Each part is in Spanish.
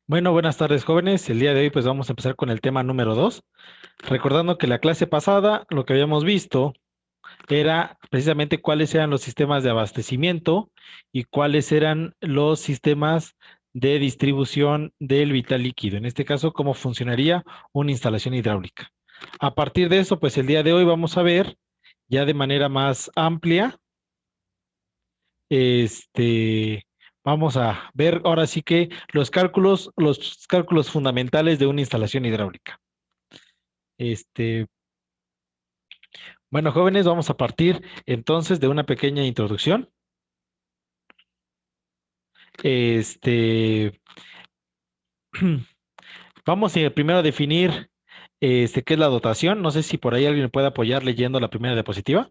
Bueno, buenas tardes, jóvenes. El día de hoy pues vamos a empezar con el tema número 2. Recordando que la clase pasada lo que habíamos visto era precisamente cuáles eran los sistemas de abastecimiento y cuáles eran los sistemas de distribución del vital líquido. En este caso, cómo funcionaría una instalación hidráulica. A partir de eso, pues el día de hoy vamos a ver ya de manera más amplia, este, vamos a ver ahora sí que los cálculos fundamentales de una instalación hidráulica. Este, bueno, jóvenes, vamos a partir entonces de una pequeña introducción. Este, vamos primero a definir qué es la dotación. No sé si por ahí alguien me puede apoyar leyendo la primera diapositiva.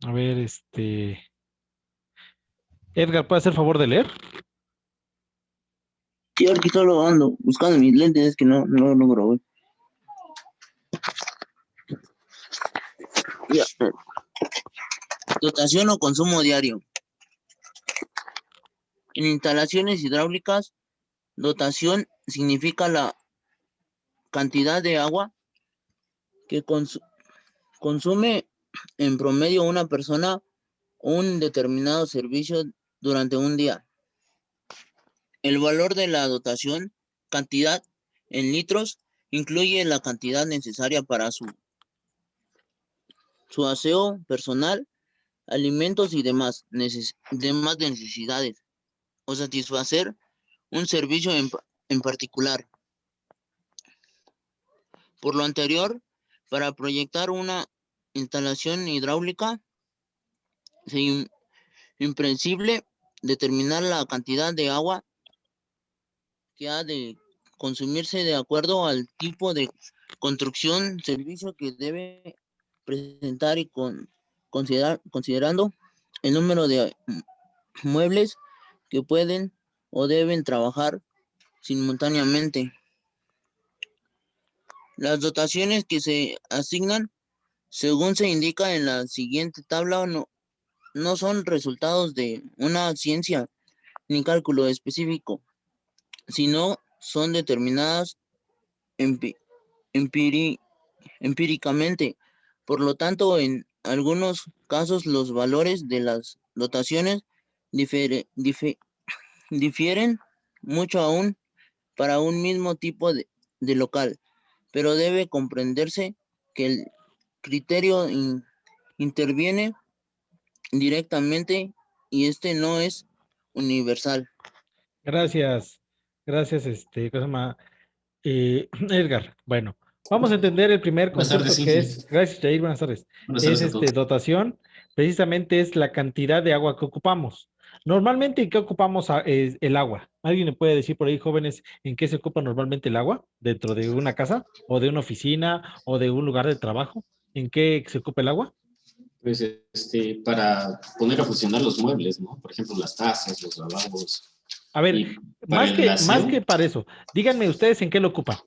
A ver, Edgar, ¿puede hacer favor de leer? Sí, aquí solo ando buscando mis lentes, es que no lo logro ver. Ya. Dotación o consumo diario. En instalaciones hidráulicas, dotación significa la cantidad de agua que consume en promedio una persona un determinado servicio durante un día. El valor de la dotación, cantidad en litros, incluye la cantidad necesaria para su aseo personal, alimentos y demás necesidades, o satisfacer un servicio en particular. Por lo anterior, para proyectar una instalación hidráulica, es imprescindible determinar la cantidad de agua que ha de consumirse de acuerdo al tipo de construcción, servicio que debe presentar y considerando el número de muebles que pueden o deben trabajar simultáneamente. Las dotaciones que se asignan, según se indica en la siguiente tabla, no son resultados de una ciencia ni cálculo específico, sino son determinadas empi- empiri- empíricamente. Por lo tanto, en algunos casos los valores de las dotaciones difieren mucho aún para un mismo tipo de local, pero debe comprenderse que el criterio interviene directamente y este no es universal. Gracias, gracias, ¿cómo se llama? Edgar, bueno, vamos a entender el primer Buenas tardes, concepto que Inge. es, gracias Jair, buenas tardes, Buenas es tardes a todos. dotación, precisamente es la cantidad de agua que ocupamos. Normalmente, ¿en qué ocupamos el agua? ¿Alguien me puede decir por ahí, jóvenes, en qué se ocupa normalmente el agua? ¿Dentro de una casa o de una oficina o de un lugar de trabajo? ¿En qué se ocupa el agua? Pues para poner a funcionar los muebles, ¿no? Por ejemplo, las tazas, los lavabos. A ver, Y para el más que aseo, para eso, díganme ustedes en qué lo ocupan,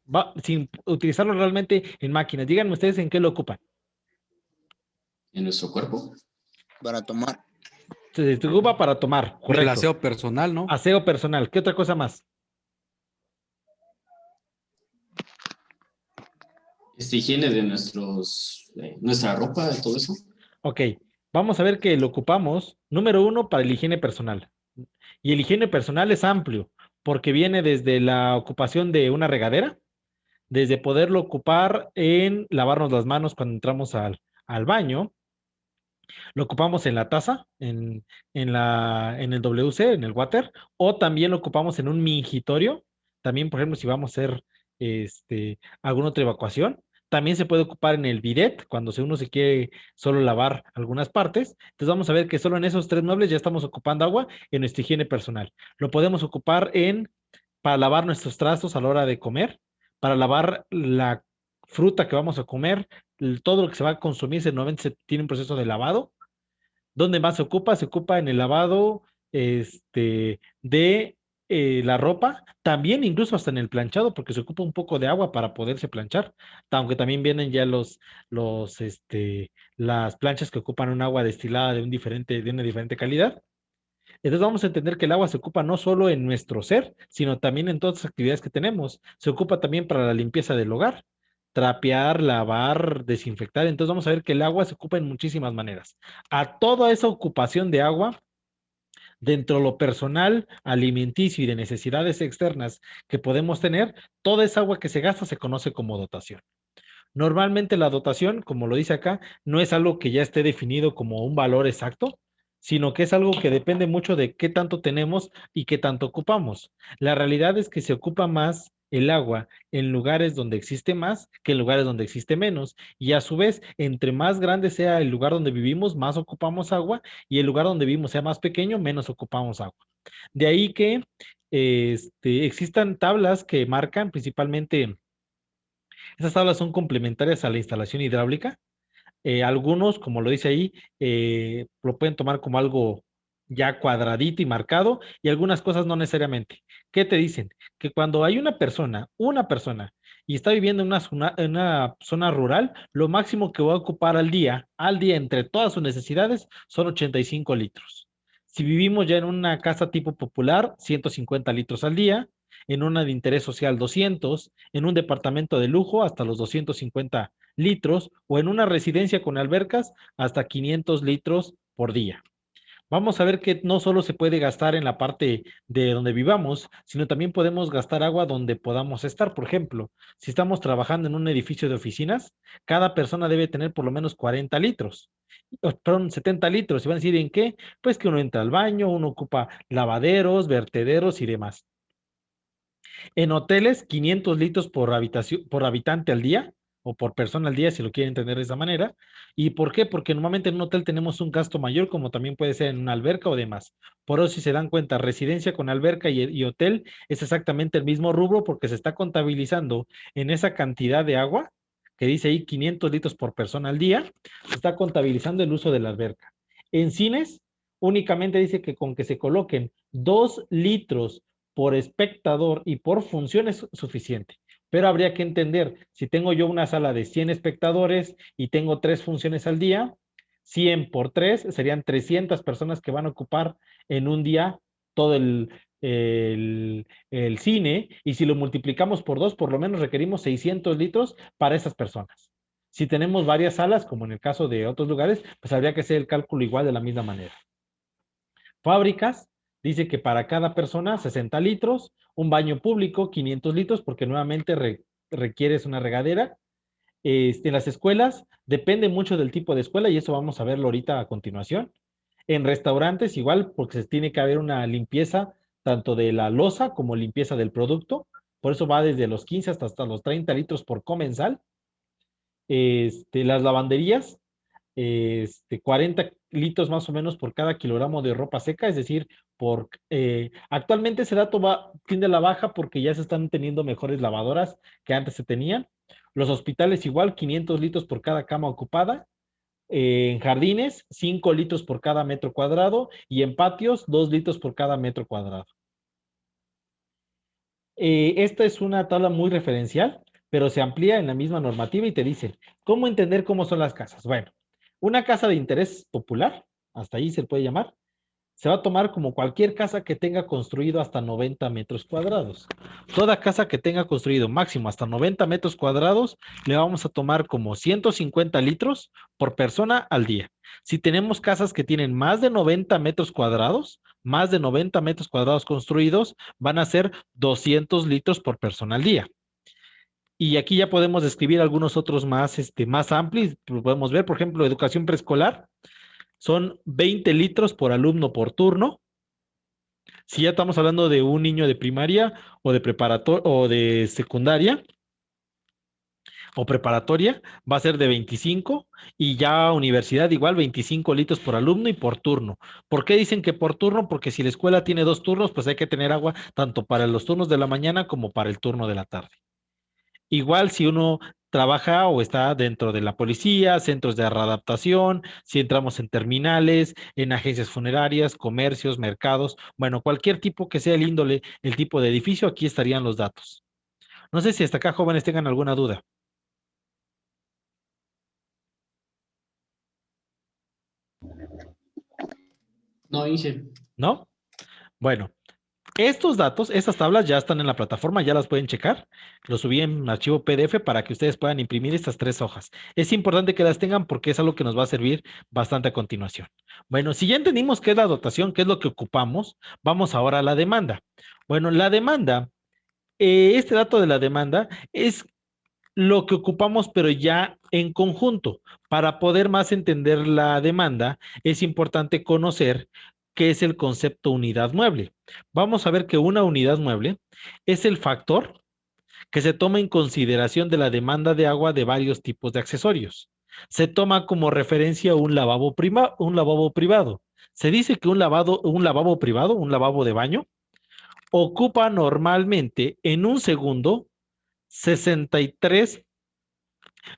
sin utilizarlo realmente en máquinas, díganme ustedes en qué lo ocupan. en nuestro cuerpo. Para tomar. Se ocupa para tomar, El correcto. aseo personal, ¿no? Aseo personal. ¿Qué otra cosa más? Higiene de nuestra ropa, todo eso. Ok, vamos a ver que lo ocupamos, número uno, para el higiene personal. Y el higiene personal es amplio, porque viene desde la ocupación de una regadera, desde poderlo ocupar en lavarnos las manos cuando entramos al baño, lo ocupamos en la taza, en el WC, en el water, o también lo ocupamos en un mingitorio. También, por ejemplo, si vamos a hacer alguna otra evacuación, también se puede ocupar en el bidet, cuando uno se quiere solo lavar algunas partes. Entonces vamos a ver que solo en esos tres muebles ya estamos ocupando agua en nuestra higiene personal. Lo podemos ocupar para lavar nuestros trastos a la hora de comer, para lavar la fruta que vamos a comer, todo lo que se va a consumir, normalmente se tiene un proceso de lavado. ¿Dónde más se ocupa? Se ocupa en el lavado de la ropa, también incluso hasta en el planchado, porque se ocupa un poco de agua para poderse planchar, aunque también vienen ya las planchas que ocupan un agua destilada de una diferente calidad. Entonces vamos a entender que el agua se ocupa no solo en nuestro ser, sino también en todas las actividades que tenemos. Se ocupa también para la limpieza del hogar, trapear, lavar, desinfectar. Entonces vamos a ver que el agua se ocupa en muchísimas maneras. A toda esa ocupación de agua, dentro de lo personal, alimenticio y de necesidades externas que podemos tener, toda esa agua que se gasta se conoce como dotación. Normalmente la dotación, como lo dice acá, no es algo que ya esté definido como un valor exacto, sino que es algo que depende mucho de qué tanto tenemos y qué tanto ocupamos. La realidad es que se ocupa más el agua en lugares donde existe más que en lugares donde existe menos. Y a su vez, entre más grande sea el lugar donde vivimos, más ocupamos agua, y el lugar donde vivimos sea más pequeño, menos ocupamos agua. De ahí que existan tablas que marcan principalmente. Esas tablas son complementarias a la instalación hidráulica. Algunos, como lo dice ahí, lo pueden tomar como algo ya cuadradito y marcado, y algunas cosas no necesariamente. ¿Qué te dicen? Que cuando hay una persona, y está viviendo en una zona rural, lo máximo que va a ocupar al día entre todas sus necesidades, son 85 litros. Si vivimos ya en una casa tipo popular, 150 litros al día; en una de interés social, 200; en un departamento de lujo, hasta los 250 litros; o en una residencia con albercas, hasta 500 litros por día. Vamos a ver que no solo se puede gastar en la parte de donde vivamos, sino también podemos gastar agua donde podamos estar. Por ejemplo, si estamos trabajando en un edificio de oficinas, cada persona debe tener por lo menos 40 litros. Perdón, 70 litros. ¿Y van a decir en qué? Pues que uno entra al baño, uno ocupa lavaderos, vertederos y demás. En hoteles, 500 litros por habitación, por habitante al día, o por persona al día, si lo quieren entender de esa manera. ¿Y por qué? Porque normalmente en un hotel tenemos un gasto mayor, como también puede ser en una alberca o demás. Por eso, si se dan cuenta, residencia con alberca y hotel es exactamente el mismo rubro, porque se está contabilizando en esa cantidad de agua que dice ahí 500 litros por persona al día, se está contabilizando el uso de la alberca. En cines, únicamente dice que con que se coloquen 2 litros por espectador y por función es suficiente. Pero habría que entender, si tengo yo una sala de 100 espectadores y tengo 3 funciones al día, 100 por 3 serían 300 personas que van a ocupar en un día todo el cine, y si lo multiplicamos por 2, por lo menos requerimos 600 litros para esas personas. Si tenemos varias salas, como en el caso de otros lugares, pues habría que hacer el cálculo igual de la misma manera. Fábricas, dice que para cada persona 60 litros, un baño público 500 litros, porque nuevamente requieres una regadera. En las escuelas, depende mucho del tipo de escuela, y eso vamos a verlo ahorita a continuación. En restaurantes, igual, porque se tiene que haber una limpieza tanto de la loza como limpieza del producto. Por eso va desde los 15 hasta los 30 litros por comensal. Las lavanderías, 40 litros más o menos por cada kilogramo de ropa seca, es decir, actualmente ese dato tiende a la baja porque ya se están teniendo mejores lavadoras que antes se tenían. Los hospitales igual, 500 litros por cada cama ocupada. En jardines, 5 litros por cada metro cuadrado, y en patios, 2 litros por cada metro cuadrado. Esta es una tabla muy referencial, pero se amplía en la misma normativa y te dice, ¿cómo entender cómo son las casas? Bueno, una casa de interés popular, hasta ahí se puede llamar, se va a tomar como cualquier casa que tenga construido hasta 90 metros cuadrados. Toda casa que tenga construido máximo hasta 90 metros cuadrados, le vamos a tomar como 150 litros por persona al día. Si tenemos casas que tienen más de 90 metros cuadrados, más de 90 metros cuadrados construidos, van a ser 200 litros por persona al día. Y aquí ya podemos describir algunos otros más amplios. Podemos ver, por ejemplo, educación preescolar. Son 20 litros por alumno por turno. Si ya estamos hablando de un niño de primaria o de preparatoria o de secundaria o preparatoria, va a ser de 25, y ya universidad igual 25 litros por alumno y por turno. ¿Por qué dicen que por turno? Porque si la escuela tiene 2 turnos, pues hay que tener agua tanto para los turnos de la mañana como para el turno de la tarde. Igual si uno trabaja o está dentro de la policía, centros de readaptación, si entramos en terminales, en agencias funerarias, comercios, mercados, bueno, cualquier tipo que sea el índole, el tipo de edificio, aquí estarían los datos. No sé si hasta acá, jóvenes, tengan alguna duda, No, Inge. ¿no? Bueno, estos datos, estas tablas ya están en la plataforma, ya las pueden checar. Lo subí en archivo PDF para que ustedes puedan imprimir estas 3 hojas. Es importante que las tengan porque es algo que nos va a servir bastante a continuación. Bueno, si ya entendimos qué es la dotación, qué es lo que ocupamos, vamos ahora a la demanda. Bueno, la demanda, este dato de la demanda es lo que ocupamos, pero ya en conjunto. Para poder más entender la demanda, es importante conocer qué es el concepto unidad mueble. Vamos a ver que una unidad mueble es el factor que se toma en consideración de la demanda de agua de varios tipos de accesorios. Se toma como referencia un lavabo privado. Se dice que un lavabo privado, un lavabo de baño, ocupa normalmente en un segundo 63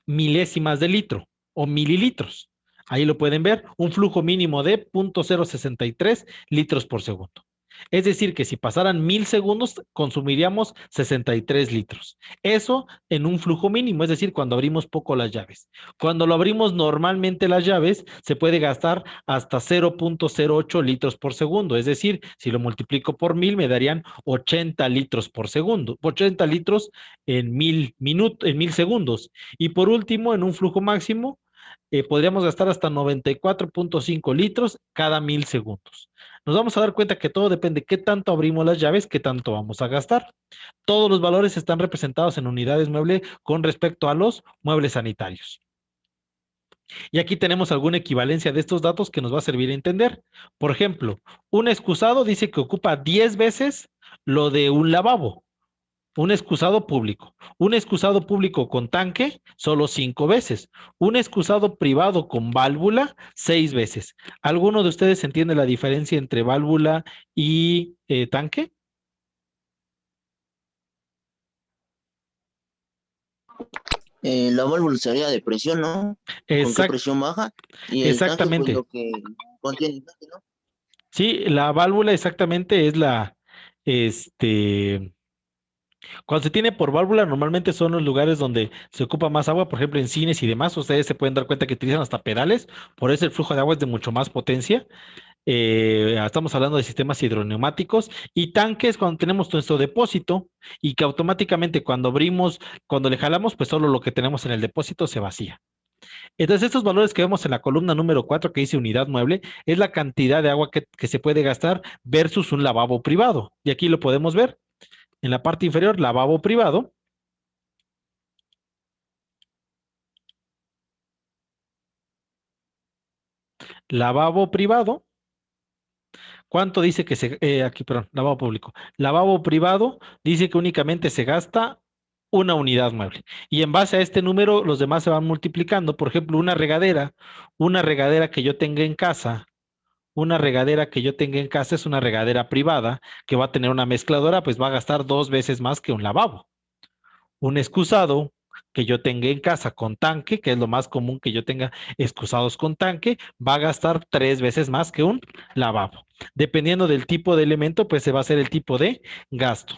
milésimas de litro o mililitros. Ahí lo pueden ver, un flujo mínimo de 0.063 litros por segundo. Es decir, que si pasaran 1000 segundos, consumiríamos 63 litros. Eso en un flujo mínimo, es decir, cuando abrimos poco las llaves. Cuando lo abrimos normalmente las llaves, se puede gastar hasta 0.08 litros por segundo. Es decir, si lo multiplico por 1000, me darían 80 litros por segundo. 80 litros en 1000 segundos. Y por último, en un flujo máximo, podríamos gastar hasta 94.5 litros cada 1000 segundos. Nos vamos a dar cuenta que todo depende de qué tanto abrimos las llaves, qué tanto vamos a gastar. Todos los valores están representados en unidades mueble con respecto a los muebles sanitarios. Y aquí tenemos alguna equivalencia de estos datos que nos va a servir a entender. Por ejemplo, un excusado dice que ocupa 10 veces lo de un lavabo. Un excusado público. Un excusado público con tanque, solo 5 veces. Un excusado privado con válvula, 6 veces. ¿Alguno de ustedes entiende la diferencia entre válvula y tanque? La válvula sería de presión, ¿no? ¿Con qué Exact- presión baja? Y el tanque, pues exactamente. lo que contiene el tanque, ¿no? Sí, la válvula exactamente es este, cuando se tiene por válvula, normalmente son los lugares donde se ocupa más agua, por ejemplo, en cines y demás. Ustedes se pueden dar cuenta que utilizan hasta pedales, por eso el flujo de agua es de mucho más potencia. Estamos hablando de sistemas hidroneumáticos y tanques cuando tenemos nuestro depósito y que automáticamente cuando abrimos, cuando le jalamos, pues solo lo que tenemos en el depósito se vacía. Entonces, estos valores que vemos en la columna número 4 que dice unidad mueble es la cantidad de agua que se puede gastar versus un lavabo privado. Y aquí lo podemos ver en la parte inferior, lavabo privado. Lavabo privado. ¿Cuánto dice que aquí, perdón, lavabo público? Lavabo privado dice que únicamente se gasta una unidad mueble. Y en base a este número, los demás se van multiplicando. Por ejemplo, una regadera que yo tenga en casa, una regadera que yo tenga en casa es una regadera privada que va a tener una mezcladora, pues va a gastar 2 veces más que un lavabo. Un excusado que yo tenga en casa con tanque, que es lo más común que yo tenga excusados con tanque, va a gastar 3 veces más que un lavabo. Dependiendo del tipo de elemento, pues se va a hacer el tipo de gasto.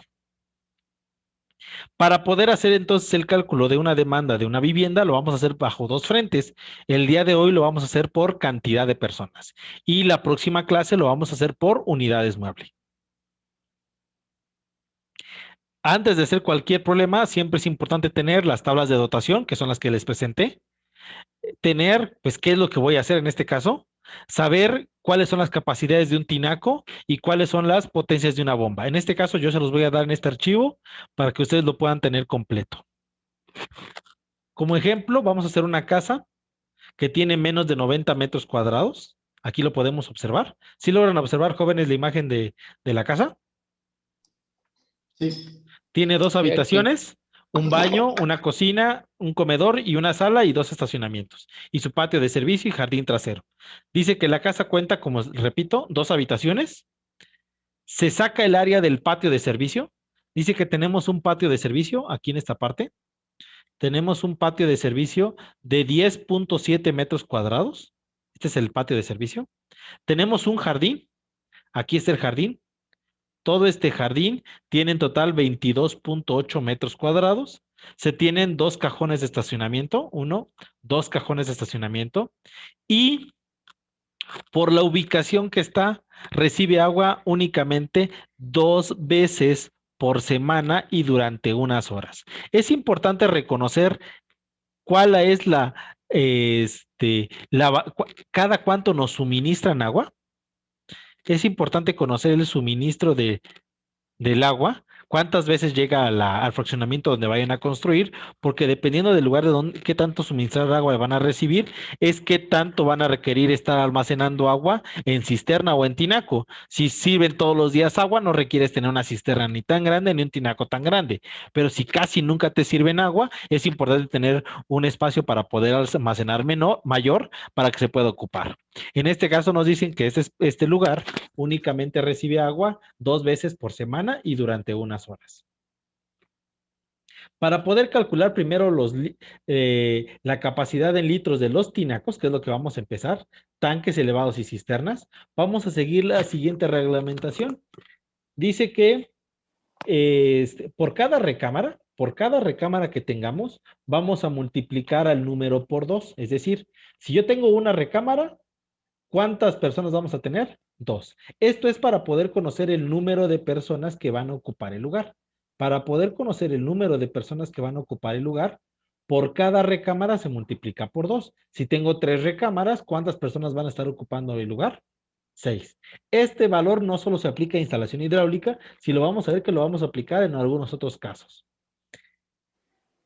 Para poder hacer entonces el cálculo de una demanda de una vivienda, lo vamos a hacer bajo 2 frentes. El día de hoy lo vamos a hacer por cantidad de personas y la próxima clase lo vamos a hacer por unidades mueble. Antes de hacer cualquier problema, siempre es importante tener las tablas de dotación, que son las que les presenté. Tener, pues, qué es lo que voy a hacer en este caso, saber cuáles son las capacidades de un tinaco y cuáles son las potencias de una bomba. En este caso, yo se los voy a dar en este archivo para que ustedes lo puedan tener completo. Como ejemplo, vamos a hacer una casa que tiene menos de 90 metros cuadrados. Aquí lo podemos observar. ¿Sí logran observar, jóvenes, la imagen de la casa? Sí. Tiene 2 Sí, aquí. habitaciones, un baño, una cocina, un comedor y una sala y 2 estacionamientos. Y su patio de servicio y jardín trasero. Dice que la casa cuenta, como repito, 2 habitaciones. Se saca el área del patio de servicio. Dice que tenemos un patio de servicio aquí en esta parte. tenemos un patio de servicio de 10.7 metros cuadrados. Este es el patio de servicio. Tenemos un jardín. Aquí está el jardín. Todo este jardín tiene en total 22.8 metros cuadrados. Se tienen dos cajones de estacionamiento. Dos cajones de estacionamiento. Y por la ubicación que está, recibe agua únicamente 2 veces por semana y durante unas horas. Es importante reconocer cuál es cada cuánto nos suministran agua. Es importante conocer el suministro del agua, cuántas veces llega al fraccionamiento donde vayan a construir, porque dependiendo del lugar de donde, qué tanto suministrar agua van a recibir, es qué tanto van a requerir estar almacenando agua en cisterna o en tinaco. Si sirven todos los días agua, no requieres tener una cisterna ni tan grande ni un tinaco tan grande, pero si casi nunca te sirven agua, es importante tener un espacio para poder almacenar mayor para que se pueda ocupar. En este caso nos dicen que este lugar únicamente recibe agua 2 veces por semana y durante unas horas. Para poder calcular primero la capacidad en litros de los tinacos, que es lo que vamos a empezar, tanques elevados y cisternas, vamos a seguir la siguiente reglamentación. Dice que por cada recámara que tengamos, vamos a multiplicar al número por 2. Es decir, si yo tengo una recámara, ¿cuántas personas vamos a tener? 2. Esto es para poder conocer el número de personas que van a ocupar el lugar. Para poder conocer el número de personas que van a ocupar el lugar, por cada recámara se multiplica por 2. Si tengo 3 recámaras, ¿cuántas personas van a estar ocupando el lugar? 6. Este valor no solo se aplica a instalación hidráulica, sino vamos a ver que lo vamos a aplicar en algunos otros casos.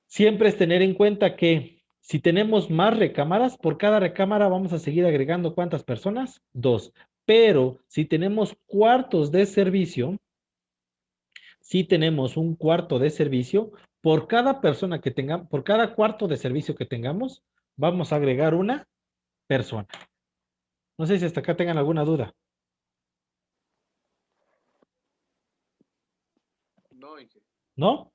Siempre es tener en cuenta que si tenemos más recámaras, por cada recámara vamos a seguir agregando ¿cuántas personas? 2. Pero si tenemos cuartos de servicio, si tenemos un cuarto de servicio, por cada persona que tengamos, por cada cuarto de servicio que tengamos, vamos a agregar una persona. No sé si hasta acá tengan alguna duda. ¿No?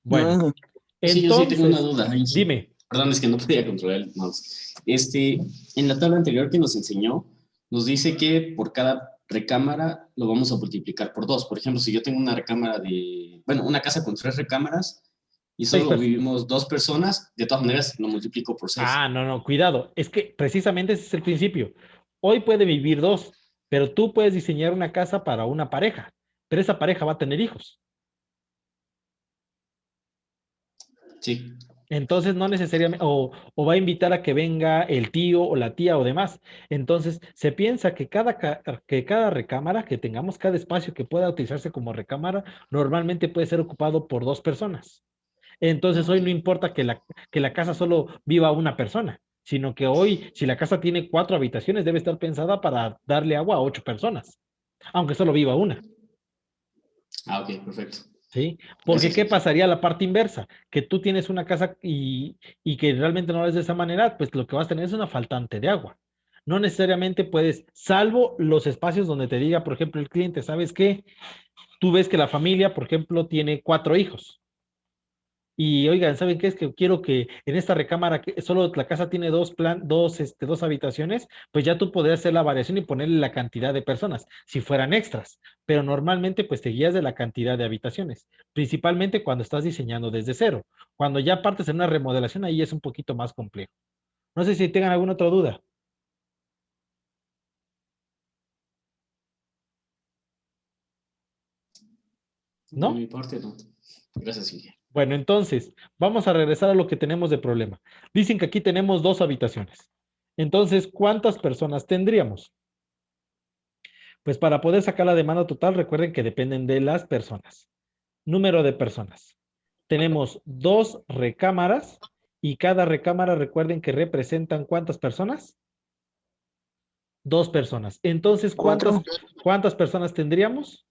Bueno, No, Sí, yo sí tengo una entonces, duda. Ahí. dime. Perdón, es que no podía controlar el mouse. En la tabla anterior que nos enseñó, nos dice que por cada recámara lo vamos a multiplicar por 2. Por ejemplo, si yo tengo una recámara una casa con 3 recámaras y 6 solo personas. vivimos 2 personas, de todas maneras lo multiplico por 6. Ah, no, cuidado. Es que precisamente ese es el principio. Hoy puede vivir 2, pero tú puedes diseñar una casa para una pareja, pero esa pareja va a tener hijos. Sí. Entonces, no necesariamente, o va a invitar a que venga el tío o la tía o demás. Entonces, se piensa que cada recámara que tengamos, cada espacio que pueda utilizarse como recámara, normalmente puede ser ocupado por 2 personas. Entonces, hoy no importa que la casa solo viva una persona, sino que hoy, si la casa tiene 4 habitaciones, debe estar pensada para darle agua a 8 personas, aunque solo viva una. Ah, ok, perfecto. ¿Sí? Porque Gracias, ¿qué Sergio. pasaría a la parte inversa? Que tú tienes una casa y que realmente no es de esa manera, pues lo que vas a tener es una faltante de agua. No necesariamente puedes, salvo los espacios donde te diga, por ejemplo, el cliente, ¿sabes qué? Tú ves que la familia, por ejemplo, tiene 4 hijos. Y oigan, ¿saben qué? Es que quiero que en esta recámara, que solo la casa tiene dos habitaciones, pues ya tú podrías hacer la variación y ponerle la cantidad de personas, si fueran extras. Pero normalmente, pues te guías de la cantidad de habitaciones, principalmente cuando estás diseñando desde cero. Cuando ya partes en una remodelación, ahí es un poquito más complejo. No sé si tengan alguna otra duda. De ¿No? mi parte, no. Gracias, Silvia. Bueno, entonces, vamos a regresar a lo que tenemos de problema. Dicen que aquí tenemos 2 habitaciones. Entonces, ¿cuántas personas tendríamos? Pues para poder sacar la demanda total, recuerden que dependen de las personas. Número de personas. Tenemos 2 recámaras y cada recámara, recuerden que representan ¿cuántas personas? 2 personas. Entonces, cuatro, ¿cuántas personas tendríamos?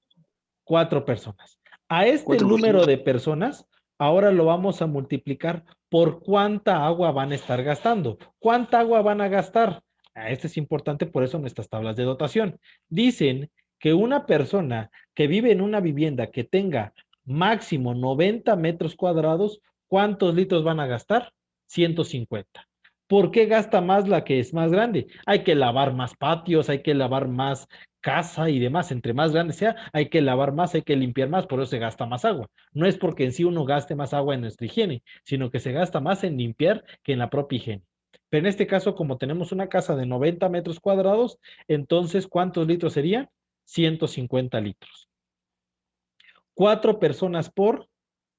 4 personas. A este 4 personas. número de personas, ahora lo vamos a multiplicar por cuánta agua van a estar gastando. ¿Cuánta agua van a gastar? Esto es importante, por eso nuestras tablas de dotación. Dicen que una persona que vive en una vivienda que tenga máximo 90 metros cuadrados ¿Cuántos litros van a gastar? 150. ¿Por qué gasta más la que es más grande? Hay que lavar más patios, hay que lavar más casa y demás. Entre más grande sea, hay que lavar más, hay que limpiar más, por eso se gasta más agua. No es porque en sí uno gaste más agua en nuestra higiene, sino que se gasta más en limpiar que en la propia higiene. Pero en este caso, como tenemos una casa de 90 metros cuadrados, entonces, ¿cuántos litros serían? 150 litros. 4 personas por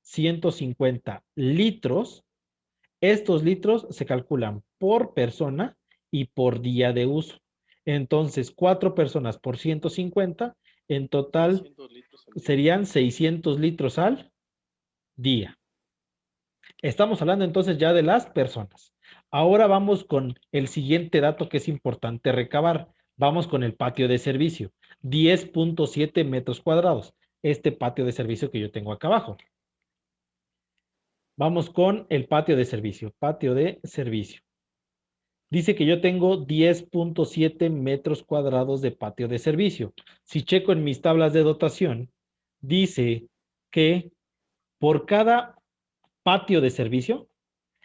150 litros. Estos litros se calculan por persona y por día de uso. Entonces, 4 personas por 150, en total 600 litros al día. serían 600 litros al día. Estamos hablando entonces ya de las personas. Ahora vamos con el siguiente dato que es importante recabar. Vamos con el patio de servicio. 10.7 metros cuadrados. Este patio de servicio que yo tengo acá abajo. Vamos con el patio de servicio. Patio de servicio. Dice que yo tengo 10.7 metros cuadrados de patio de servicio. Si checo en mis tablas de dotación, dice que por cada patio de servicio,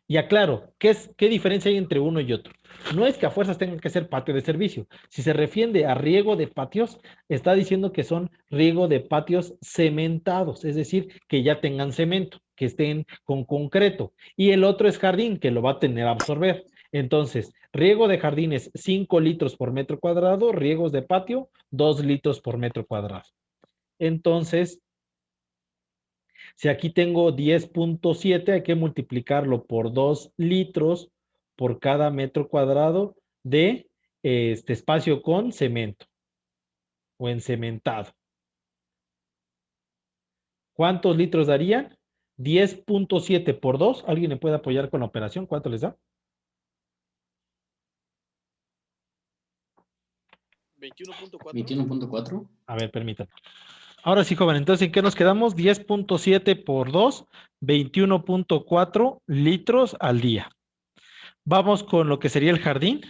y aclaro, ¿qué diferencia hay entre uno y otro? No es que a fuerzas tengan que ser patio de servicio. Si se refiere a riego de patios, está diciendo que son riego de patios cementados, es decir, que ya tengan cemento, que estén con concreto. Y el otro es jardín, que lo va a tener a absorber. Entonces, riego de jardines 5 litros por metro cuadrado, riegos de patio 2 litros por metro cuadrado. Entonces, si aquí tengo 10.7, hay que multiplicarlo por 2 litros por cada metro cuadrado de este espacio con cemento o encementado. ¿Cuántos litros darían? 10.7 por 2. ¿Alguien me puede apoyar con la operación? ¿Cuánto les da? 21.4. 21.4. A ver, permítanme. Ahora sí, joven, entonces, ¿en qué nos quedamos? 10.7 por 2, 21.4 litros al día. Vamos con lo que sería el jardín.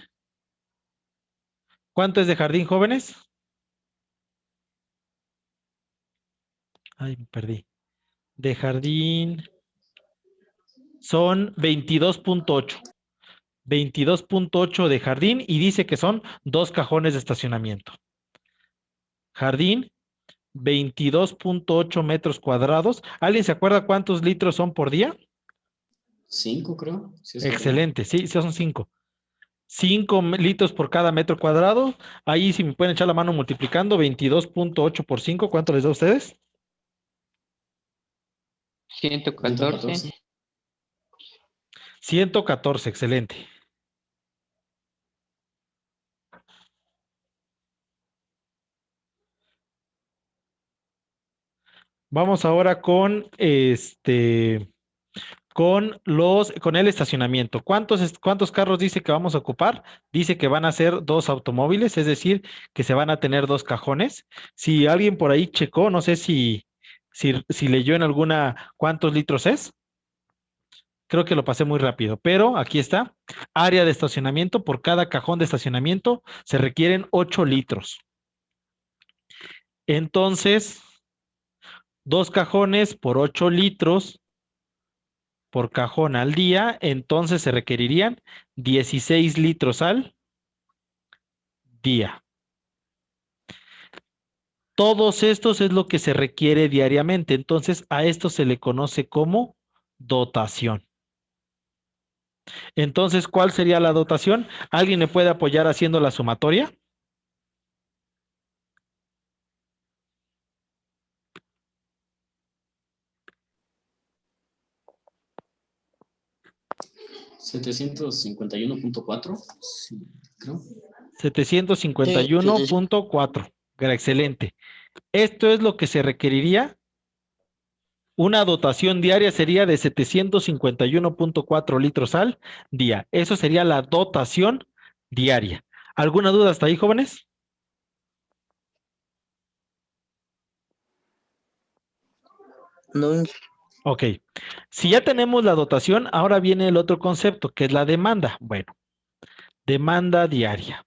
¿Cuánto es de jardín, jóvenes? Ay, me perdí. De jardín son 22.8. 22.8 de jardín y dice que son 2 cajones de estacionamiento. Jardín, 22.8 metros cuadrados. ¿Alguien se acuerda cuántos litros son por día? 5, creo. Sí, es Excelente, sí, son 5. 5 litros por cada metro cuadrado. Ahí si me pueden echar la mano multiplicando, 22.8 por 5, ¿cuánto les da a ustedes? 114. 114, excelente. Vamos ahora con con el estacionamiento. ¿Cuántos carros dice que vamos a ocupar? Dice que van a ser 2 automóviles, es decir, que se van a tener 2 cajones. Si alguien por ahí checó, no sé si leyó en alguna cuántos litros es. Creo que lo pasé muy rápido, pero aquí está. Área de estacionamiento, por cada cajón de estacionamiento se requieren 8 litros. Entonces, 2 cajones por 8 litros por cajón al día, entonces se requerirían 16 litros al día. Todos estos es lo que se requiere diariamente, entonces a esto se le conoce como dotación. Entonces, ¿cuál sería la dotación? ¿Alguien me puede apoyar haciendo la sumatoria? $751.4. Sí, creo. 751.4. Excelente. Esto es lo que se requeriría. Una dotación diaria sería de 751.4 litros al día. Eso sería la dotación diaria. ¿Alguna duda hasta ahí, jóvenes? No, Ok. Si ya tenemos la dotación, ahora viene el otro concepto, que es la demanda. Bueno, demanda diaria.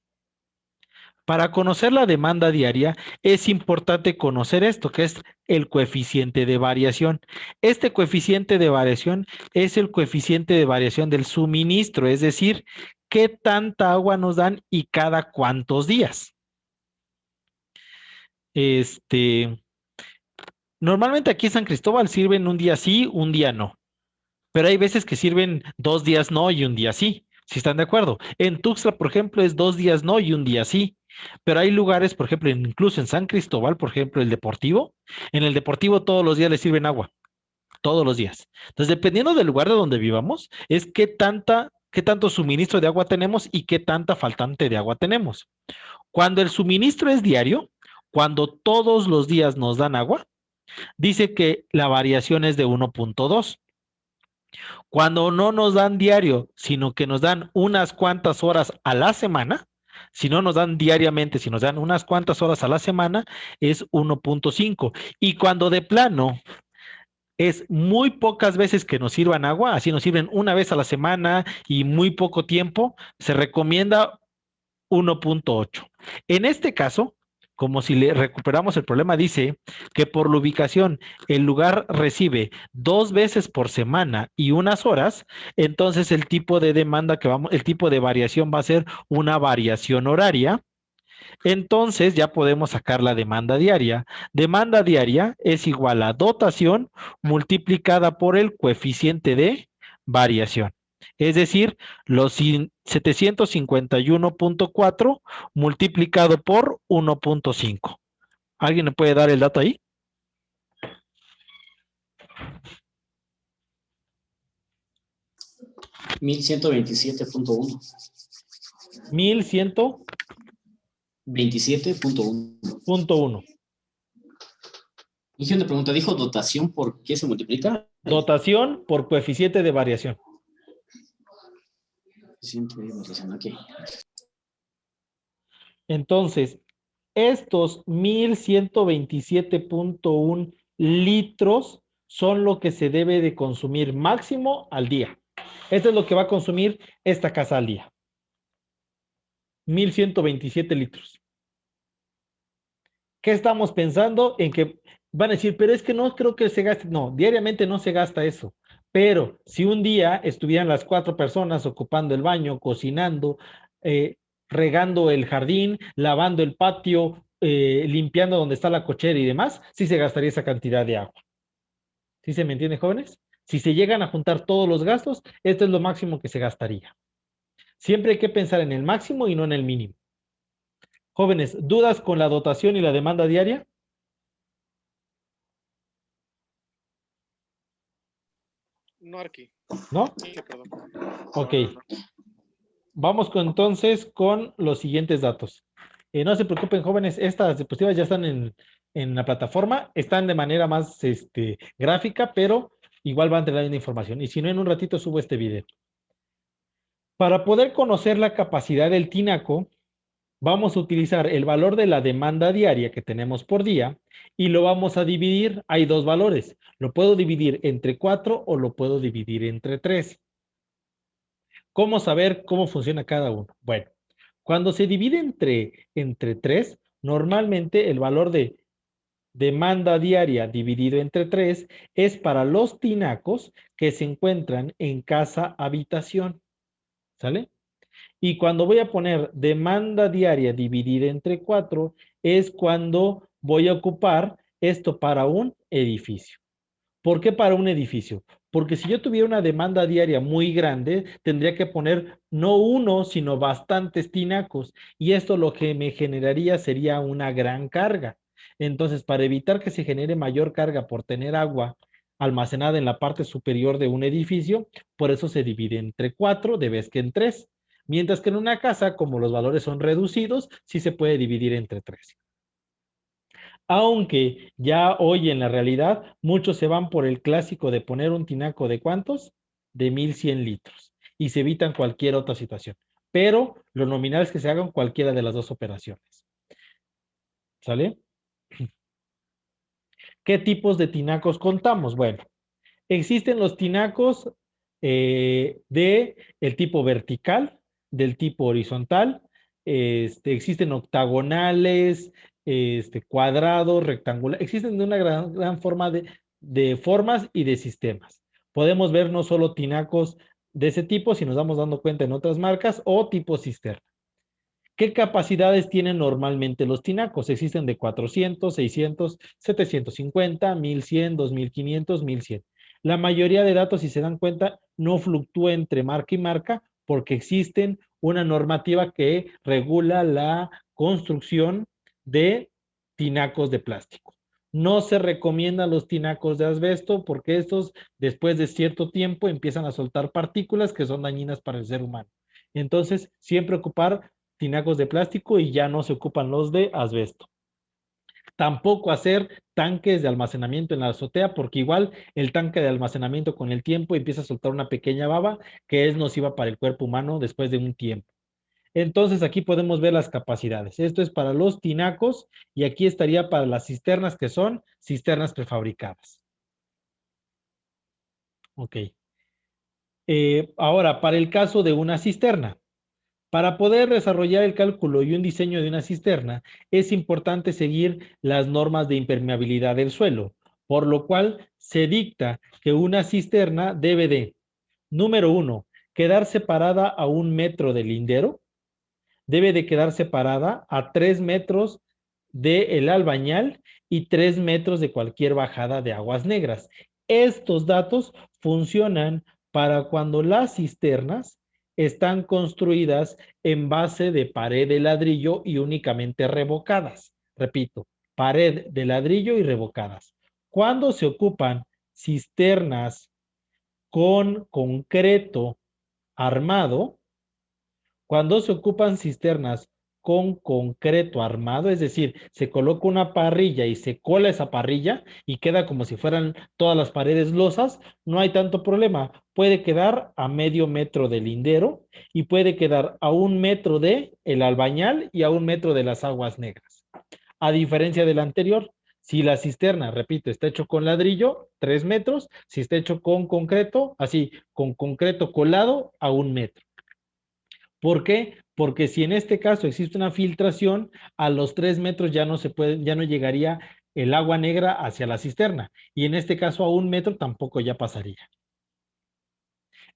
Para conocer la demanda diaria es importante conocer esto, que es el coeficiente de variación. Este coeficiente de variación es el coeficiente de variación del suministro, es decir, qué tanta agua nos dan y cada cuántos días. Normalmente aquí en San Cristóbal sirven un día sí, un día no. Pero hay veces que sirven 2 días no y un día sí, si están de acuerdo. En Tuxtla, por ejemplo, es 2 días no y un día sí. Pero hay lugares, por ejemplo, incluso en San Cristóbal, por ejemplo, el Deportivo. En el Deportivo todos los días le sirven agua, todos los días. Entonces, dependiendo del lugar de donde vivamos, es qué tanto suministro de agua tenemos y qué tanta faltante de agua tenemos. Cuando el suministro es diario, cuando todos los días nos dan agua, dice que la variación es de 1.2. Cuando no nos dan diario, sino que nos dan unas cuantas horas a la semana, si no nos dan diariamente, si nos dan unas cuantas horas a la semana, es 1.5. Y cuando de plano es muy pocas veces que nos sirvan agua, así nos sirven una vez a la semana y muy poco tiempo, se recomienda 1.8. En este caso, como si le recuperamos el problema, dice que por la ubicación el lugar recibe 2 veces por semana y unas horas, entonces el tipo de demanda el tipo de variación va a ser una variación horaria. Entonces ya podemos sacar la demanda diaria. Demanda diaria es igual a dotación multiplicada por el coeficiente de variación. Es decir, los 751.4 multiplicado por 1.5. ¿Alguien me puede dar el dato ahí? $1127.1. 1100.1. 27.1. Y una pregunta, dijo dotación, ¿por qué se multiplica? Dotación por coeficiente de variación. Ok. Entonces, estos 1127.1 litros son lo que se debe de consumir máximo al día. Esto es lo que va a consumir esta casa al día. 1127 litros. ¿Qué estamos pensando? En que van a decir, pero es que no creo que se gaste. No, diariamente no se gasta eso. Pero si un día estuvieran las 4 personas ocupando el baño, cocinando, regando el jardín, lavando el patio, limpiando donde está la cochera y demás, sí se gastaría esa cantidad de agua. ¿Sí se me entiende, jóvenes? Si se llegan a juntar todos los gastos, esto es lo máximo que se gastaría. Siempre hay que pensar en el máximo y no en el mínimo. Jóvenes, ¿dudas con la dotación y la demanda diaria? No, Arqui. ¿No? Sí, perdón. Ok. Vamos entonces con los siguientes datos. No se preocupen, jóvenes, estas diapositivas ya están en la plataforma, están de manera más gráfica, pero igual van a tener la misma información. Y si no, en un ratito subo este video. Para poder conocer la capacidad del tinaco, vamos a utilizar el valor de la demanda diaria que tenemos por día y lo vamos a dividir. Hay dos valores. Lo puedo dividir entre 4 o lo puedo dividir entre 3. ¿Cómo saber cómo funciona cada uno? Bueno, cuando se divide entre 3, normalmente el valor de demanda diaria dividido entre 3 es para los tinacos que se encuentran en casa habitación. ¿Sale? Y cuando voy a poner demanda diaria dividida entre 4 es cuando voy a ocupar esto para un edificio. ¿Por qué para un edificio? Porque si yo tuviera una demanda diaria muy grande, tendría que poner no uno, sino bastantes tinacos. Y esto lo que me generaría sería una gran carga. Entonces, para evitar que se genere mayor carga por tener agua almacenada en la parte superior de un edificio, por eso se divide entre 4 de vez que en 3. Mientras que en una casa, como los valores son reducidos, sí se puede dividir entre 3. Aunque ya hoy en la realidad muchos se van por el clásico de poner un tinaco de ¿cuántos? De 1100 litros y se evitan cualquier otra situación. Pero lo nominal es que se hagan cualquiera de las dos operaciones. ¿Sale? ¿Qué tipos de tinacos contamos? Bueno, existen los tinacos de el tipo vertical, del tipo horizontal, existen octagonales, cuadrados, rectangulares, existen de una gran forma de formas y de sistemas. Podemos ver no solo tinacos de ese tipo, si nos vamos dando cuenta en otras marcas, o tipo cisterna. ¿Qué capacidades tienen normalmente los tinacos? Existen de 400, 600, 750, 1100, 2500, 1100. La mayoría de datos, si se dan cuenta, no fluctúa entre marca y marca porque existen una normativa que regula la construcción de tinacos de plástico. No se recomiendan los tinacos de asbesto porque estos, después de cierto tiempo, empiezan a soltar partículas que son dañinas para el ser humano. Entonces, siempre ocupar tinacos de plástico y ya no se ocupan los de asbesto. Tampoco hacer tanques de almacenamiento en la azotea, porque igual el tanque de almacenamiento con el tiempo empieza a soltar una pequeña baba que es nociva para el cuerpo humano después de un tiempo. Entonces aquí podemos ver las capacidades. Esto es para los tinacos y aquí estaría para las cisternas que son cisternas prefabricadas. Ok. Ahora, para el caso de una cisterna. Para poder desarrollar el cálculo y un diseño de una cisterna, es importante seguir las normas de impermeabilidad del suelo, por lo cual se dicta que una cisterna debe de, número 1, quedar separada a 1 metro del lindero, debe de quedar separada a 3 metros del albañal y 3 metros de cualquier bajada de aguas negras. Estos datos funcionan para cuando las cisternas están construidas en base de pared de ladrillo y únicamente revocadas. Repito, pared de ladrillo y revocadas. Cuando se ocupan cisternas con concreto armado, cuando se ocupan cisternas con concreto armado, es decir, se coloca una parrilla y se cola esa parrilla y queda como si fueran todas las paredes losas, no hay tanto problema. Puede quedar a medio metro del lindero y puede quedar a 1 metro de el albañal y a 1 metro de las aguas negras. A diferencia del anterior, si la cisterna, repito, está hecho con ladrillo, 3 metros, si está hecho con concreto, así, con concreto colado, a 1 metro. ¿Por qué? Porque si en este caso existe una filtración, a los 3 metros ya no se puede, ya no llegaría el agua negra hacia la cisterna. Y en este caso a 1 metro tampoco ya pasaría.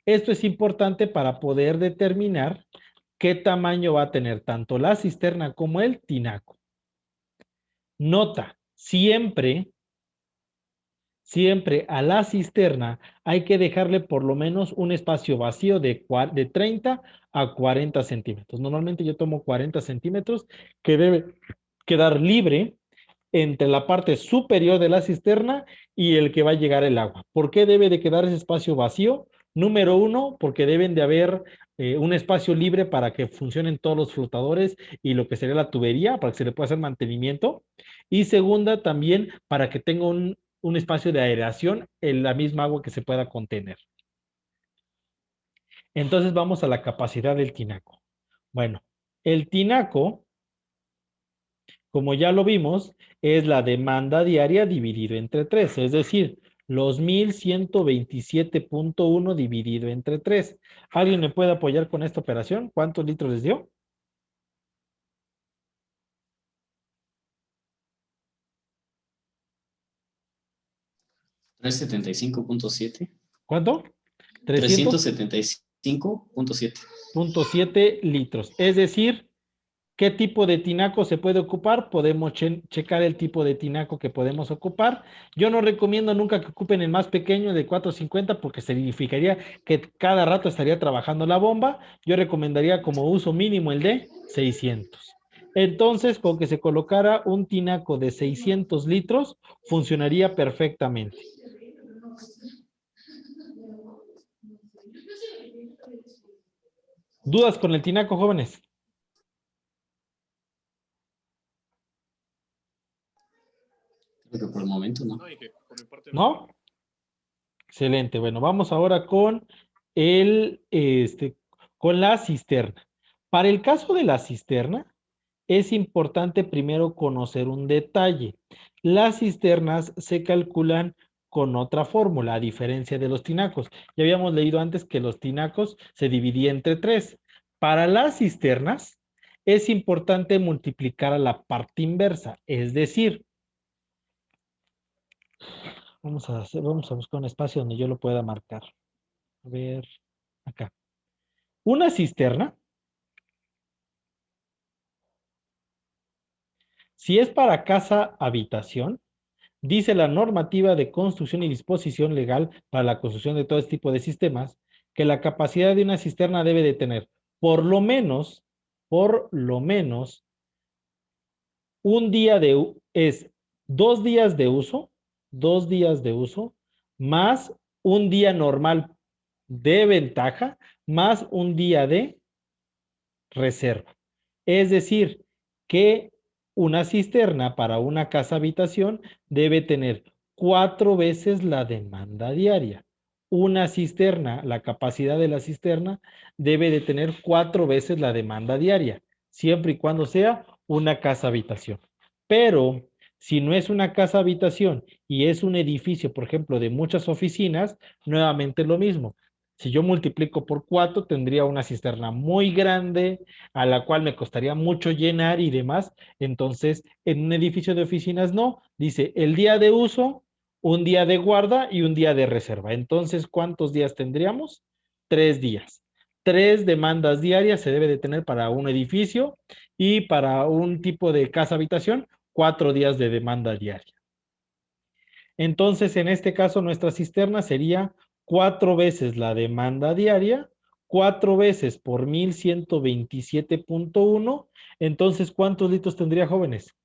Esto es importante para poder determinar qué tamaño va a tener tanto la cisterna como el tinaco. Nota, siempre a la cisterna hay que dejarle por lo menos un espacio vacío de 30 a 40 centímetros. Normalmente yo tomo 40 centímetros que debe quedar libre entre la parte superior de la cisterna y el que va a llegar el agua. ¿Por qué debe de quedar ese espacio vacío? Número 1, porque deben de haber un espacio libre para que funcionen todos los flotadores y lo que sería la tubería, para que se le pueda hacer mantenimiento. Y segunda, también para que tenga un espacio de aireación en la misma agua que se pueda contener. Entonces vamos a la capacidad del tinaco. Bueno, el tinaco, como ya lo vimos, es la demanda diaria dividido entre 3, es decir, los 1127.1 dividido entre 3. ¿Alguien me puede apoyar con esta operación? ¿Cuántos litros les dio? $375.7. ¿Cuánto? 375.7. 300.7 litros. Es decir, ¿qué tipo de tinaco se puede ocupar? Podemos checar el tipo de tinaco que podemos ocupar. Yo no recomiendo nunca que ocupen el más pequeño de 450 porque significaría que cada rato estaría trabajando la bomba. Yo recomendaría como uso mínimo el de 600. Entonces, con que se colocara un tinaco de 600 litros, funcionaría perfectamente. ¿Dudas con el tinaco, jóvenes? Creo que por el momento no. No, dije, por mi parte ¿No? Excelente. Bueno, vamos ahora con con la cisterna. Para el caso de la cisterna, es importante primero conocer un detalle. Las cisternas se calculan con otra fórmula, a diferencia de los tinacos. Ya habíamos leído antes que los tinacos se dividían entre 3. Para las cisternas, es importante multiplicar a la parte inversa. Es decir, vamos a buscar un espacio donde yo lo pueda marcar. A ver, acá. Una cisterna, si es para casa habitación, dice la normativa de construcción y disposición legal para la construcción de todo este tipo de sistemas, que la capacidad de una cisterna debe de tener por lo menos, un día es 2 días de uso, 2 días de uso, más un día normal de ventaja, más un día de reserva. Es decir, que una cisterna para una casa habitación debe tener 4 veces la demanda diaria. Una cisterna, la capacidad de la cisterna debe de tener 4 veces la demanda diaria, siempre y cuando sea una casa habitación. Pero si no es una casa habitación y es un edificio, por ejemplo, de muchas oficinas, nuevamente lo mismo. Si yo multiplico por 4, tendría una cisterna muy grande, a la cual me costaría mucho llenar y demás. Entonces, en un edificio de oficinas no, dice el día de uso, un día de guarda y un día de reserva. Entonces, ¿cuántos días tendríamos? 3 días. 3 demandas diarias se debe de tener para un edificio y para un tipo de casa habitación, 4 días de demanda diaria. Entonces, en este caso, nuestra cisterna sería 4 veces la demanda diaria, 4 veces por 1127.1. Entonces, ¿cuántos litros tendría, jóvenes?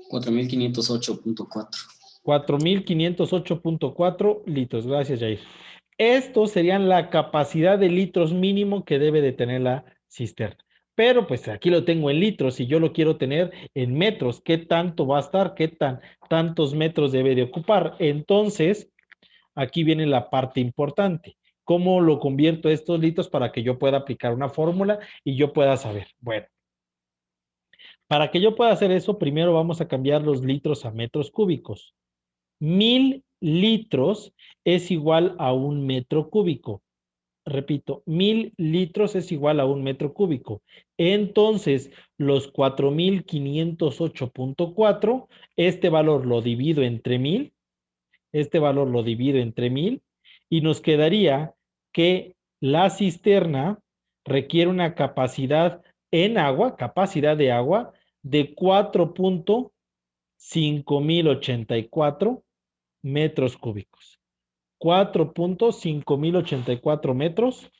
4.508.4. 4.508.4 litros. Gracias, Jair. Estos serían la capacidad de litros mínimo que debe de tener la cisterna. Pero pues aquí lo tengo en litros y yo lo quiero tener en metros. ¿Qué tanto va a estar? ¿Qué tantos metros debe de ocupar? Entonces, aquí viene la parte importante. ¿Cómo lo convierto a estos litros para que yo pueda aplicar una fórmula y yo pueda saber? Bueno, para que yo pueda hacer eso, primero vamos a cambiar los litros a metros cúbicos. 1000 litros es igual a 1 metro cúbico. Repito, 1000 litros es igual a 1 metro cúbico. Entonces, los 4508.4, este valor lo divido entre 1000, y nos quedaría que la cisterna requiere una capacidad en agua, capacidad de agua, de 4.5084 metros cúbicos. 4.5084 metros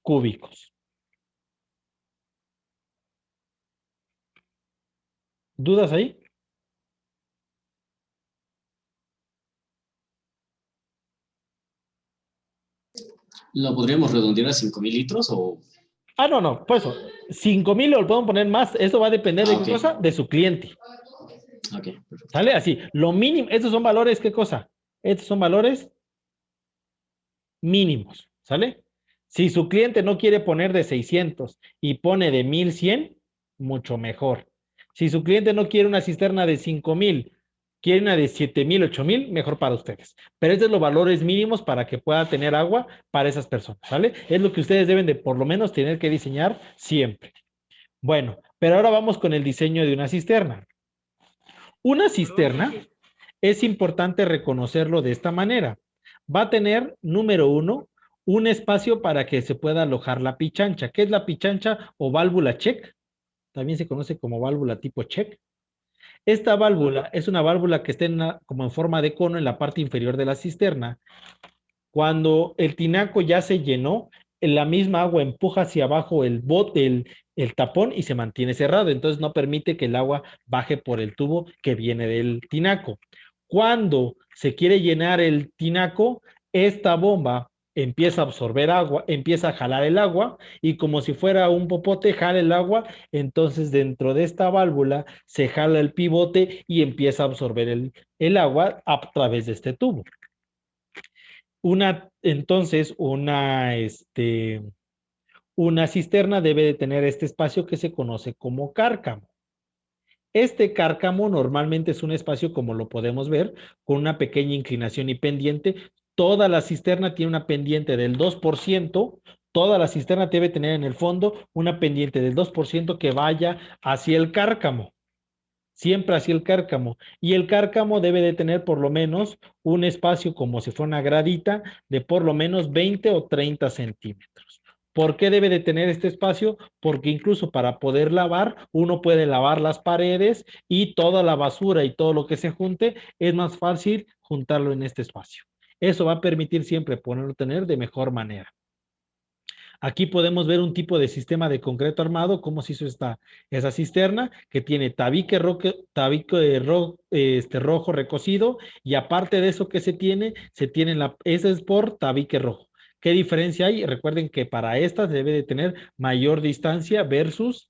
cúbicos. ¿Dudas ahí? ¿Lo podríamos redondear a 5.000 litros o...? Ah, no, pues 5,000 lo podemos poner más. Eso va a depender de qué cosa, de su cliente. Ok, perfecto. ¿Sale? Así, lo mínimo, estos son valores, ¿qué cosa? Estos son valores mínimos, ¿sale? Si su cliente no quiere poner de 600 y pone de 1100, mucho mejor. Si su cliente no quiere una cisterna de 5000, quiere una de 7000, 8000, mejor para ustedes. Pero estos son los valores mínimos para que pueda tener agua para esas personas, ¿sale? Es lo que ustedes deben de por lo menos tener que diseñar siempre. Bueno, pero ahora vamos con el diseño de una cisterna. Una cisterna es importante reconocerlo de esta manera. Va a tener, número 1, un espacio para que se pueda alojar la pichancha. ¿Qué es la pichancha o válvula check? También se conoce como válvula tipo check. Esta válvula es una válvula que está como en forma de cono en la parte inferior de la cisterna. Cuando el tinaco ya se llenó, la misma agua empuja hacia abajo el bote, el tapón y se mantiene cerrado. Entonces no permite que el agua baje por el tubo que viene del tinaco. Cuando se quiere llenar el tinaco, esta bomba empieza a absorber agua, empieza a jalar el agua y como si fuera un popote, jala el agua. Entonces dentro de esta válvula se jala el pivote y empieza a absorber el agua a través de este tubo. Entonces, una cisterna debe de tener este espacio que se conoce como cárcamo. Este cárcamo normalmente es un espacio, como lo podemos ver, con una pequeña inclinación y pendiente toda la cisterna tiene una pendiente del 2%, toda la cisterna debe tener en el fondo una pendiente del 2% que vaya hacia el cárcamo, siempre hacia el cárcamo. Y el cárcamo debe de tener por lo menos un espacio como si fuera una gradita de por lo menos 20 o 30 centímetros. ¿Por qué debe de tener este espacio? Porque incluso para poder lavar, uno puede lavar las paredes y toda la basura y todo lo que se junte, es más fácil juntarlo en este espacio. Eso va a permitir siempre poderlo tener de mejor manera. Aquí podemos ver un tipo de sistema de concreto armado, cómo se hizo esa cisterna, que tiene tabique rojo recocido, y aparte de eso que se tiene ese es por tabique rojo. ¿Qué diferencia hay? Recuerden que para esta debe de tener mayor distancia versus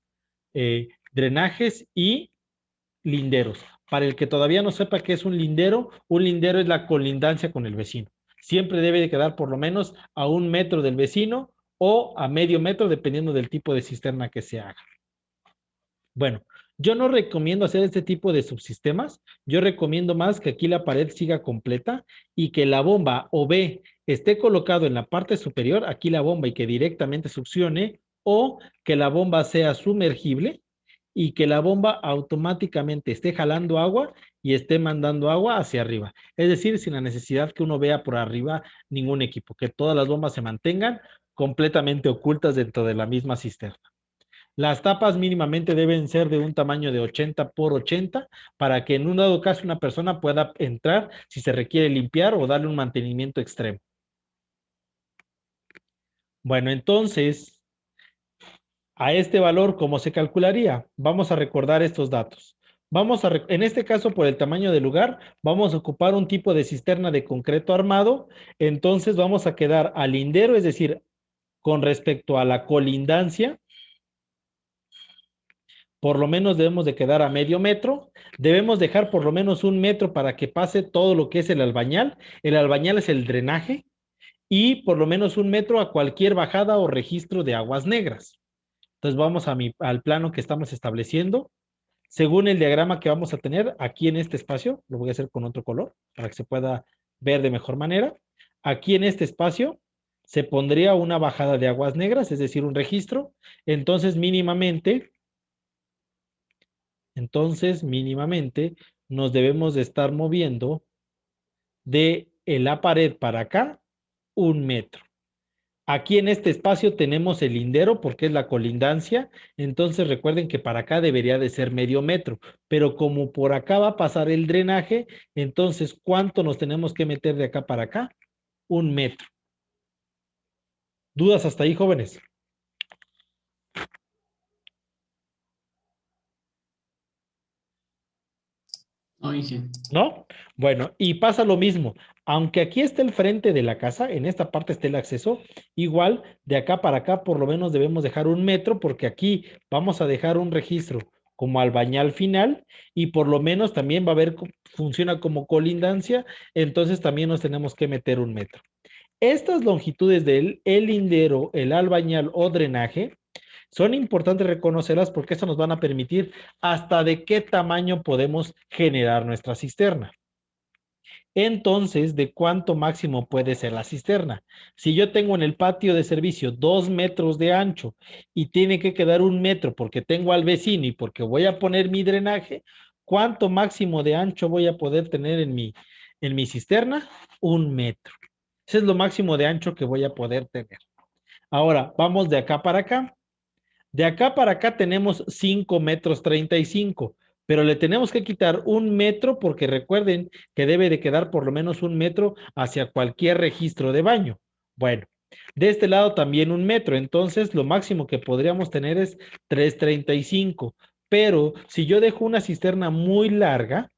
drenajes y linderos. Para el que todavía no sepa qué es un lindero es la colindancia con el vecino. Siempre debe de quedar por lo menos a 1 metro del vecino o a medio metro, dependiendo del tipo de cisterna que se haga. Bueno, yo no recomiendo hacer este tipo de subsistemas. Yo recomiendo más que aquí la pared siga completa y que la bomba o B esté colocado en la parte superior, aquí la bomba, y que directamente succione, o que la bomba sea sumergible y que la bomba automáticamente esté jalando agua y esté mandando agua hacia arriba. Es decir, sin la necesidad que uno vea por arriba ningún equipo, que todas las bombas se mantengan completamente ocultas dentro de la misma cisterna. Las tapas mínimamente deben ser de un tamaño de 80 por 80 para que en un dado caso una persona pueda entrar si se requiere limpiar o darle un mantenimiento extremo. Bueno, entonces, a este valor, ¿cómo se calcularía? Vamos a recordar estos datos. En este caso, por el tamaño del lugar, vamos a ocupar un tipo de cisterna de concreto armado. Entonces vamos a quedar al lindero, es decir, con respecto a la colindancia, por lo menos debemos de quedar a medio metro. Debemos dejar por lo menos 1 metro para que pase todo lo que es el albañal. El albañal es el drenaje. Y por lo menos 1 metro a cualquier bajada o registro de aguas negras. Entonces vamos al plano que estamos estableciendo. Según el diagrama que vamos a tener aquí en este espacio, lo voy a hacer con otro color para que se pueda ver de mejor manera. Aquí en este espacio se pondría una bajada de aguas negras, es decir, un registro. Entonces mínimamente nos debemos de estar moviendo de la pared para acá 1 metro. Aquí en este espacio tenemos el lindero porque es la colindancia, entonces recuerden que para acá debería de ser medio metro, pero como por acá va a pasar el drenaje, entonces ¿cuánto nos tenemos que meter de acá para acá? 1 metro. ¿Dudas hasta ahí, jóvenes? No, Inge. ¿No? Bueno, y pasa lo mismo. Aunque aquí esté el frente de la casa, en esta parte esté el acceso, igual de acá para acá por lo menos debemos dejar 1 metro porque aquí vamos a dejar un registro como albañal final y por lo menos también va a haber, funciona como colindancia, entonces también nos tenemos que meter 1 metro. Estas longitudes del lindero, el albañal o drenaje, son importantes reconocerlas porque eso nos van a permitir hasta de qué tamaño podemos generar nuestra cisterna. Entonces, ¿de cuánto máximo puede ser la cisterna? Si yo tengo en el patio de servicio 2 metros de ancho y tiene que quedar 1 metro porque tengo al vecino y porque voy a poner mi drenaje, ¿cuánto máximo de ancho voy a poder tener en mi cisterna? 1 metro. Ese es lo máximo de ancho que voy a poder tener. Ahora, vamos de acá para acá. De acá para acá tenemos 5 metros 35, pero le tenemos que quitar 1 metro porque recuerden que debe de quedar por lo menos 1 metro hacia cualquier registro de baño. Bueno, de este lado también 1 metro, entonces lo máximo que podríamos tener es 3,35, pero si yo dejo una cisterna muy larga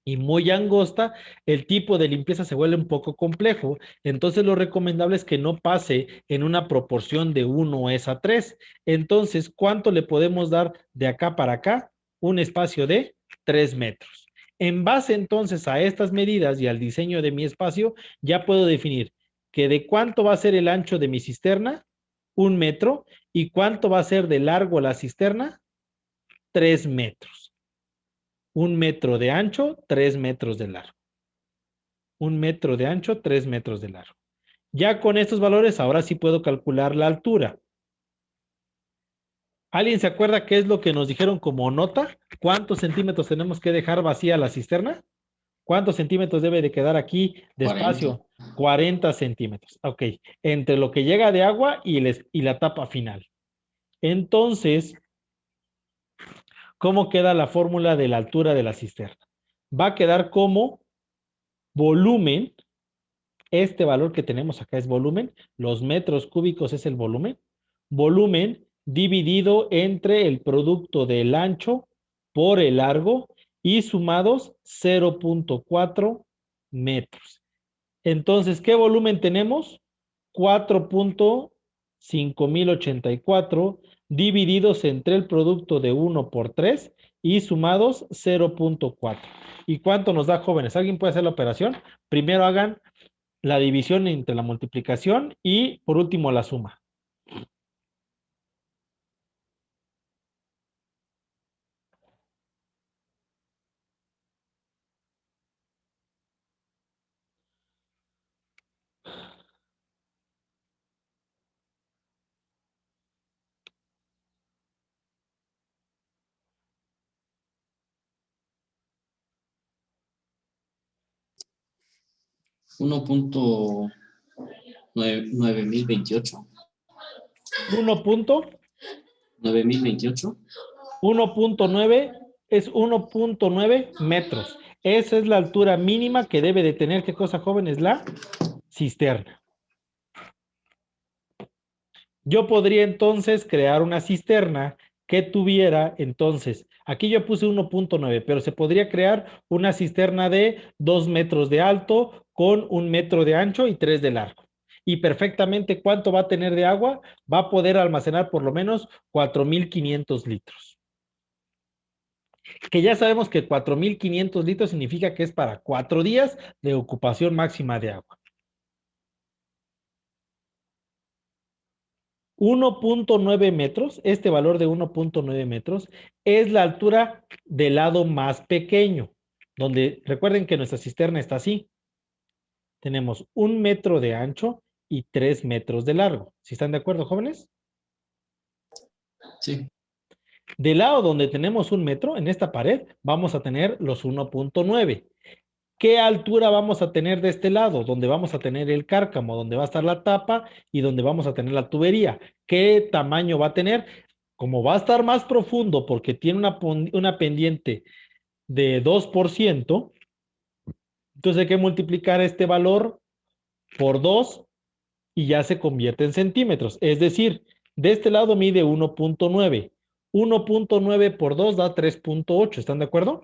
y muy angosta, el tipo de limpieza se vuelve un poco complejo. Entonces lo recomendable es que no pase en una proporción de 1:3. Entonces, ¿cuánto le podemos dar de acá para acá? Un espacio de 3 metros. En base entonces a estas medidas y al diseño de mi espacio, ya puedo definir que de cuánto va a ser el ancho de mi cisterna, 1 metro, y cuánto va a ser de largo la cisterna, 3 metros. 1 metro de ancho, 3 metros de largo. 1 metro de ancho, 3 metros de largo. Ya con estos valores, ahora sí puedo calcular la altura. ¿Alguien se acuerda qué es lo que nos dijeron como nota? ¿Cuántos centímetros tenemos que dejar vacía la cisterna? ¿Cuántos centímetros debe de quedar aquí de 40. espacio? 40 centímetros. Ok. Entre lo que llega de agua y la tapa final. Entonces, ¿cómo queda la fórmula de la altura de la cisterna? Va a quedar como volumen. Este valor que tenemos acá es volumen. Los metros cúbicos es el volumen. Volumen dividido entre el producto del ancho por el largo y sumados 0.4 metros. Entonces, ¿qué volumen tenemos? 4.5084 divididos entre el producto de 1 por 3 y sumados 0.4. ¿Y cuánto nos da, jóvenes? ¿Alguien puede hacer la operación? Primero hagan la división entre la multiplicación y por último la suma. Uno punto 9028. 9028. 1.9 es 1.9 metros. Esa es la altura mínima que debe de tener, ¿qué cosa, jóvenes? La cisterna. Yo podría entonces crear una cisterna que tuviera, entonces, aquí yo puse 1.9, pero se podría crear una cisterna de 2 metros de alto con 1 metro de ancho y 3 de largo. Y perfectamente, ¿cuánto va a tener de agua? Va a poder almacenar por lo menos 4.500 litros. Que ya sabemos que 4.500 litros significa que es para 4 días de ocupación máxima de agua. 1.9 metros, este valor de 1.9 metros es la altura del lado más pequeño, donde recuerden que nuestra cisterna está así. Tenemos 1 metro de ancho y 3 metros de largo. ¿Sí están de acuerdo, jóvenes? Sí. Del lado donde tenemos 1 metro, en esta pared, vamos a tener los 1.9. ¿Qué altura vamos a tener de este lado? Donde vamos a tener el cárcamo, donde va a estar la tapa y donde vamos a tener la tubería. ¿Qué tamaño va a tener? Como va a estar más profundo porque tiene una pendiente de 2%, entonces hay que multiplicar este valor por 2 y ya se convierte en centímetros. Es decir, de este lado mide 1.9. 1.9 por 2 da 3.8. ¿Están de acuerdo?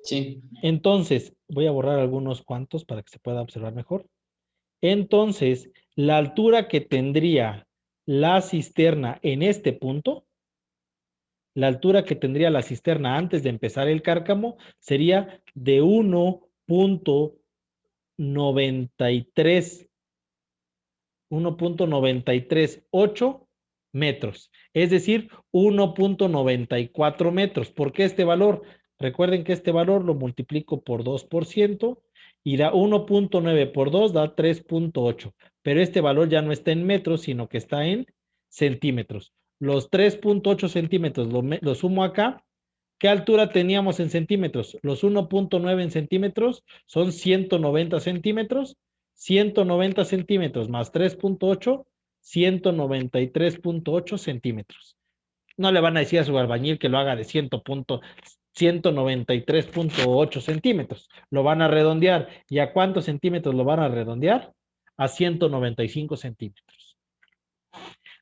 Sí. Entonces, voy a borrar algunos cuantos para que se pueda observar mejor. Entonces, la altura que tendría la cisterna en este punto, la altura que tendría la cisterna antes de empezar el cárcamo sería de 1.938 metros, es decir, 1.94 metros. ¿Por qué este valor? Recuerden que este valor lo multiplico por 2% y da 1.9 por 2 da 3.8, pero este valor ya no está en metros, sino que está en centímetros. Los 3.8 centímetros lo sumo acá. ¿Qué altura teníamos en centímetros? Los 1.9 en centímetros son 190 centímetros. 190 centímetros más 3.8, 193.8 centímetros. No le van a decir a su albañil que lo haga de 193.8 centímetros. Lo van a redondear. ¿Y a cuántos centímetros lo van a redondear? A 195 centímetros.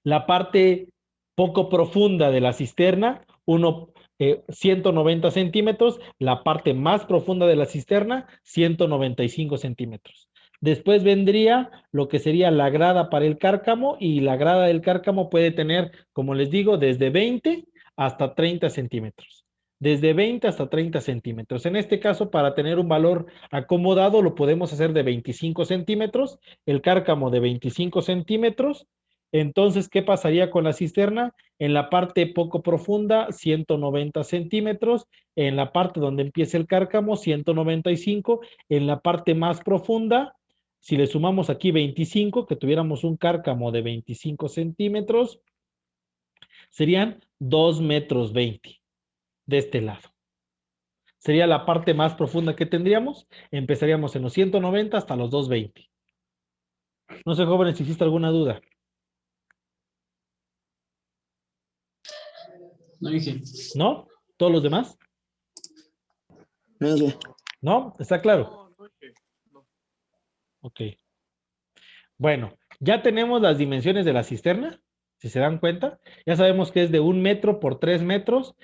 La parte poco profunda de la cisterna, 190 centímetros. La parte más profunda de la cisterna, 195 centímetros. Después vendría lo que sería la grada para el cárcamo y la grada del cárcamo puede tener, como les digo, desde 20 hasta 30 centímetros. Desde 20 hasta 30 centímetros. En este caso, para tener un valor acomodado, lo podemos hacer de 25 centímetros, el cárcamo de 25 centímetros Entonces, ¿qué pasaría con la cisterna? En la parte poco profunda, 190 centímetros. En la parte donde empieza el cárcamo, 195. En la parte más profunda, si le sumamos aquí 25, que tuviéramos un cárcamo de 25 centímetros, serían 2 metros 20 de este lado. Sería la parte más profunda que tendríamos. Empezaríamos en los 190 hasta los 220. No sé, jóvenes, si existe alguna duda. No dije. ¿No? ¿Todos los demás? No sé. ¿No? ¿Está claro? No, no. Ok. Bueno, ya tenemos las dimensiones de la cisterna, si se dan cuenta. Ya sabemos que es de 1 metro por 3 metros.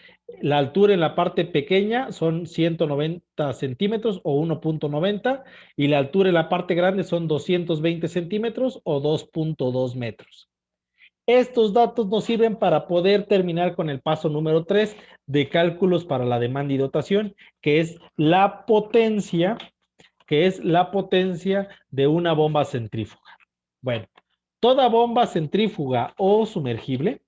La altura en la parte pequeña son 190 centímetros o 1.90 y la altura en la parte grande son 220 centímetros o 2.2 metros. Estos datos nos sirven para poder terminar con el paso número 3 de cálculos para la demanda y dotación, que es la potencia de una bomba centrífuga. Bueno, toda bomba centrífuga o sumergible,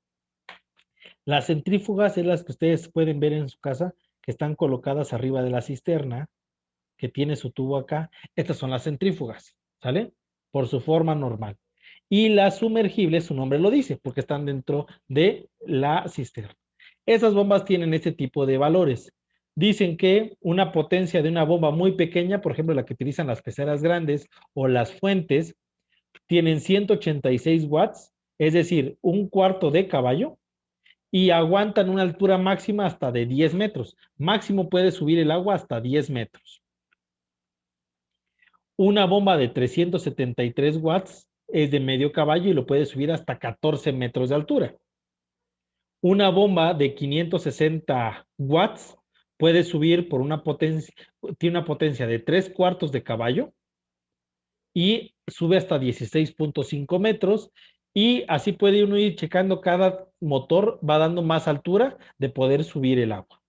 las centrífugas es las que ustedes pueden ver en su casa, que están colocadas arriba de la cisterna, que tiene su tubo acá. Estas son las centrífugas, ¿sale? Por su forma normal. Y las sumergibles, su nombre lo dice, porque están dentro de la cisterna. Esas bombas tienen este tipo de valores. Dicen que una potencia de una bomba muy pequeña, por ejemplo, la que utilizan las peceras grandes o las fuentes, tienen 186 watts, es decir, un cuarto de caballo, y aguantan una altura máxima hasta de 10 metros. Máximo puede subir el agua hasta 10 metros. Una bomba de 373 watts es de medio caballo y lo puede subir hasta 14 metros de altura. Una bomba de 560 watts puede subir por una potencia, tiene una potencia de 3 cuartos de caballo y sube hasta 16.5 metros y así puede uno ir checando cada motor, va dando más altura de poder subir el agua.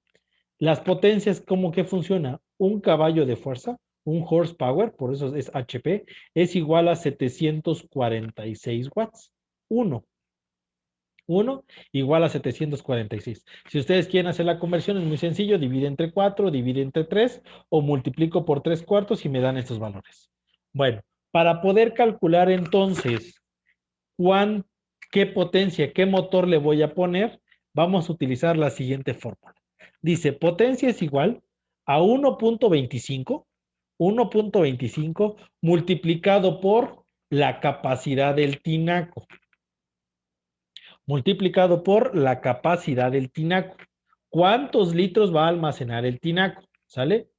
Las potencias, ¿cómo que funciona? Un caballo de fuerza, un horsepower, por eso es HP, es igual a 746 watts. 1 igual a 746. Si ustedes quieren hacer la conversión, es muy sencillo, divide entre 4, divide entre 3 o multiplico por 3 cuartos y me dan estos valores. Bueno, para poder calcular entonces qué potencia, qué motor le voy a poner, vamos a utilizar la siguiente fórmula. Dice, potencia es igual a 1.25 multiplicado por la capacidad del tinaco. Multiplicado por la capacidad del tinaco. ¿Cuántos litros va a almacenar el tinaco? ¿Sale?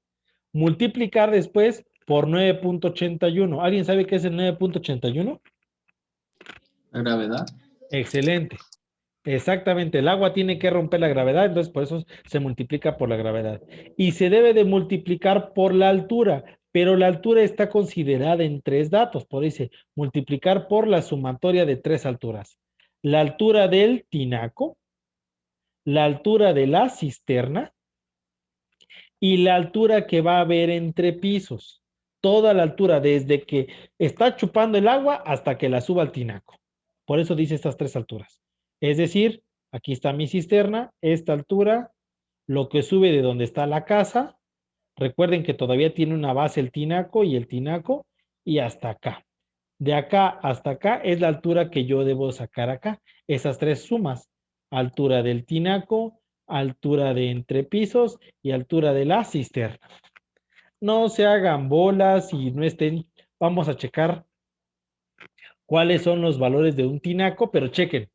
Multiplicar después por 9.81. ¿Alguien sabe qué es el 9.81? La gravedad. Excelente. Exactamente, el agua tiene que romper la gravedad, entonces por eso se multiplica por la gravedad. Y se debe de multiplicar por la altura, pero la altura está considerada en 3 datos, por eso dice multiplicar por la sumatoria de 3 alturas. La altura del tinaco, la altura de la cisterna y la altura que va a haber entre pisos. Toda la altura desde que está chupando el agua hasta que la suba al tinaco. Por eso dice estas 3 alturas. Es decir, aquí está mi cisterna, esta altura, lo que sube de donde está la casa. Recuerden que todavía tiene una base el tinaco y hasta acá. De acá hasta acá es la altura que yo debo sacar acá. Esas 3 sumas. Altura del tinaco, altura de entrepisos y altura de la cisterna. No se hagan bolas y no estén. Vamos a checar cuáles son los valores de un tinaco, pero chequen.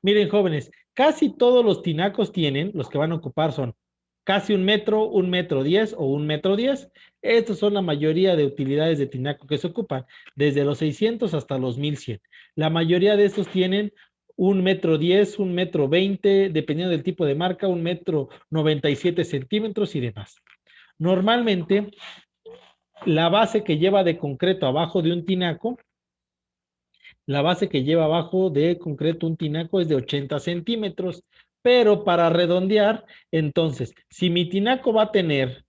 Miren, jóvenes, casi todos los tinacos tienen, los que van a ocupar son casi 1 metro 10 o 1 metro 10. Estas son la mayoría de utilidades de tinaco que se ocupan, desde los 600 hasta los 1100. La mayoría de estos tienen 1 metro 10, 1 metro 20, dependiendo del tipo de marca, 1 metro 97 centímetros y demás. Normalmente, la base que lleva de concreto abajo de un tinaco, la base que lleva abajo de concreto un tinaco es de 80 centímetros, pero para redondear, entonces, si mi tinaco va a tener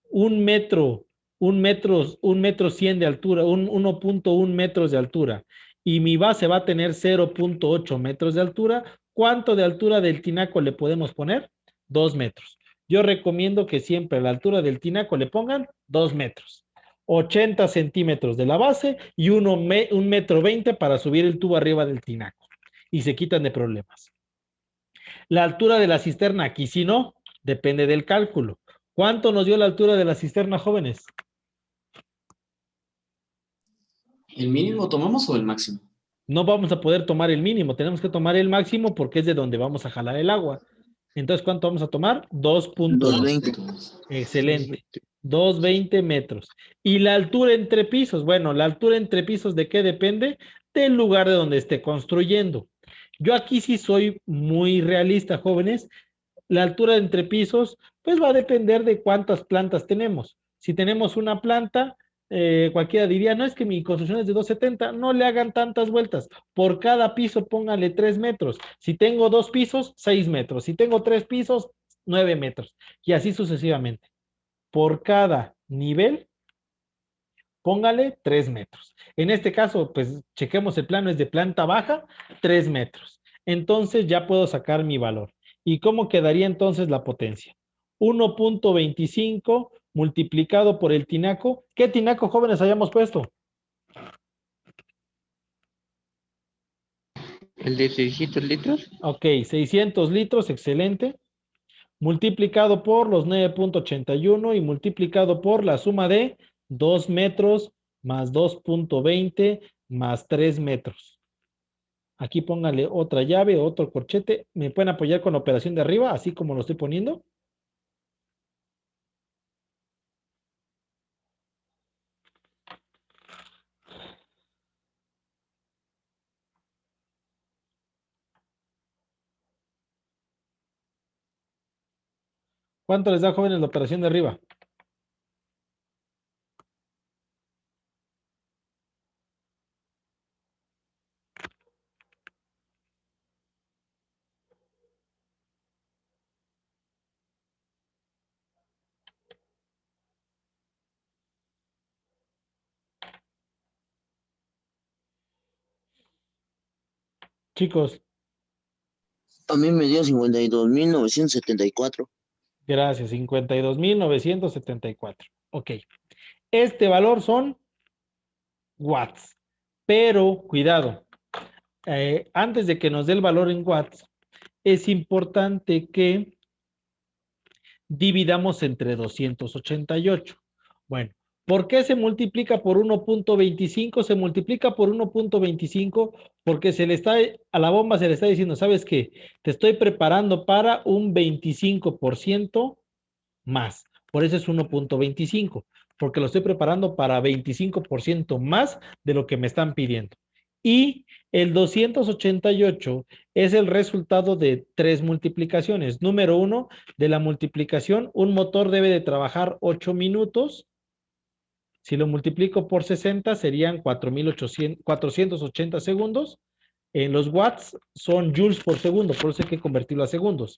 1 metro 100 de altura, 1.1 metros de altura, y mi base va a tener 0.8 metros de altura, ¿cuánto de altura del tinaco le podemos poner? 2 metros. Yo recomiendo que siempre a la altura del tinaco le pongan 2 metros. 80 centímetros de la base y 1,20 m para subir el tubo arriba del tinaco. Y se quitan de problemas. La altura de la cisterna, aquí sí no, depende del cálculo. ¿Cuánto nos dio la altura de la cisterna, jóvenes? ¿El mínimo tomamos o el máximo? No vamos a poder tomar el mínimo, tenemos que tomar el máximo porque es de donde vamos a jalar el agua. Entonces, ¿cuánto vamos a tomar? 2.2. 220. Excelente. 220 metros. ¿Y la altura entre pisos? Bueno, la altura entre pisos, ¿de qué depende? Del lugar de donde esté construyendo. Yo aquí sí soy muy realista, jóvenes. La altura entre pisos, pues va a depender de cuántas plantas tenemos. Si tenemos una planta, cualquiera diría, no es que mi construcción es de 270, no le hagan tantas vueltas. Por cada piso póngale 3 metros. Si tengo 2 pisos, 6 metros. Si tengo 3 pisos, 9 metros. Y así sucesivamente. Por cada nivel, póngale 3 metros. En este caso, pues chequemos el plano, es de planta baja, 3 metros. Entonces ya puedo sacar mi valor. ¿Y cómo quedaría entonces la potencia? 1.25 multiplicado por el tinaco. ¿Qué tinaco, jóvenes, hayamos puesto? ¿El de 600 litros? Ok, 600 litros, excelente. Multiplicado por los 9.81 y multiplicado por la suma de 2 metros más 2.20 más 3 metros. Aquí póngale otra llave, otro corchete. ¿Me pueden apoyar con la operación de arriba, así como lo estoy poniendo? ¿Cuánto les da, jóvenes, la operación de arriba? Chicos, A mí me dio 52.974. gracias, 52.974. Ok, este valor son watts, pero cuidado, antes de que nos dé el valor en watts, es importante que dividamos entre 288. Bueno, ¿por qué se multiplica por 1.25? Se multiplica por 1.25 porque a la bomba se le está diciendo, ¿sabes qué? Te estoy preparando para un 25% más. Por eso es 1.25, porque lo estoy preparando para 25% más de lo que me están pidiendo. Y el 288 es el resultado de 3 multiplicaciones. Número 1, de la multiplicación, un motor debe de trabajar 8 minutos. Si lo multiplico por 60, serían 480 segundos. En los watts son joules por segundo, por eso hay que convertirlo a segundos.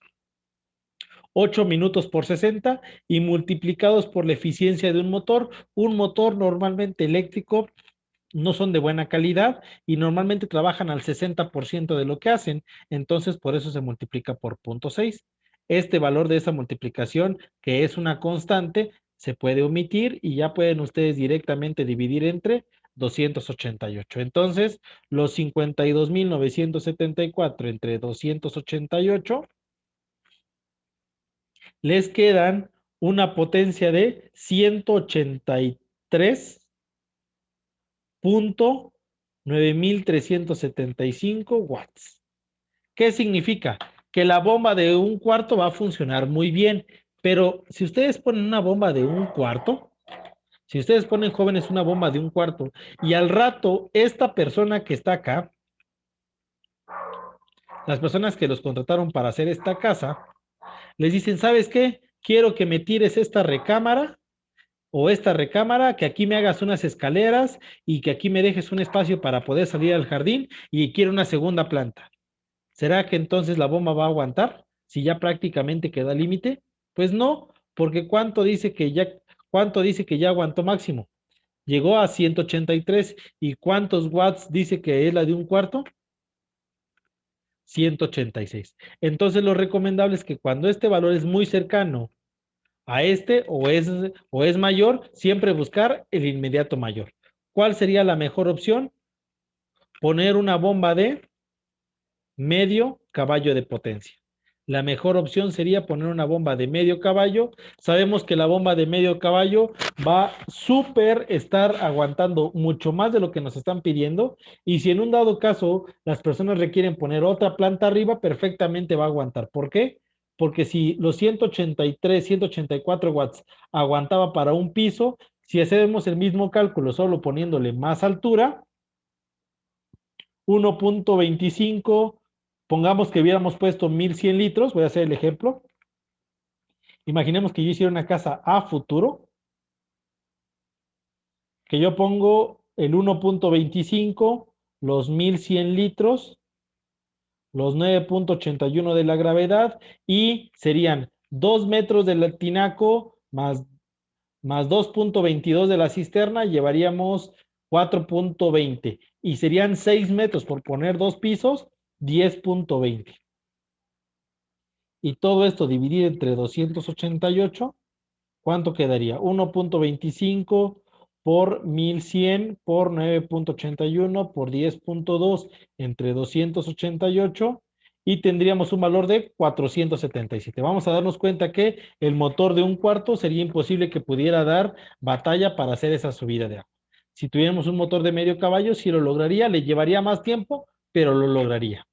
8 minutos por 60 y multiplicados por la eficiencia de un motor. Un motor normalmente eléctrico no son de buena calidad y normalmente trabajan al 60% de lo que hacen, entonces por eso se multiplica por 0.6. Este valor de esa multiplicación, que es una constante, se puede omitir y ya pueden ustedes directamente dividir entre 288. Entonces, los 52.974 entre 288 les quedan una potencia de 183.9375 watts. ¿Qué significa? Que la bomba de un cuarto va a funcionar muy bien, pero si ustedes ponen una bomba de un cuarto, si ustedes ponen, jóvenes, una bomba de un cuarto y al rato esta persona que está acá, las personas que los contrataron para hacer esta casa, les dicen, ¿sabes qué? Quiero que me tires esta recámara o esta recámara, que aquí me hagas unas escaleras y que aquí me dejes un espacio para poder salir al jardín y quiero una segunda planta. ¿Será que entonces la bomba va a aguantar si ya prácticamente queda límite? Pues no, porque ¿cuánto dice que ya aguantó máximo? llegó a 183. ¿Y cuántos watts dice que es la de un cuarto? 186. Entonces lo recomendable es que cuando este valor es muy cercano a este o es mayor, siempre buscar el inmediato mayor. ¿Cuál sería la mejor opción? Poner una bomba de medio caballo de potencia. La mejor opción sería poner una bomba de medio caballo. Sabemos que la bomba de medio caballo va a súper estar aguantando mucho más de lo que nos están pidiendo. Y si en un dado caso las personas requieren poner otra planta arriba, perfectamente va a aguantar. ¿Por qué? Porque si los 183, 184 watts aguantaba para un piso, si hacemos el mismo cálculo solo poniéndole más altura, 1.25, pongamos que hubiéramos puesto 1100 litros, voy a hacer el ejemplo. Imaginemos que yo hiciera una casa a futuro, que yo pongo el 1.25, los 1100 litros, los 9.81 de la gravedad, y serían 2 metros del tinaco más 2.22 de la cisterna, llevaríamos 4.20 y serían 6 metros por poner dos pisos, 10.20. Y todo esto dividido entre 288, ¿cuánto quedaría? 1.25 por 1100 por 9.81 por 10.2 entre 288 y tendríamos un valor de 477. Vamos a darnos cuenta que el motor de un cuarto sería imposible que pudiera dar batalla para hacer esa subida de agua. Si tuviéramos un motor de medio caballo, sí lo lograría, le llevaría más tiempo, pero lo lograría.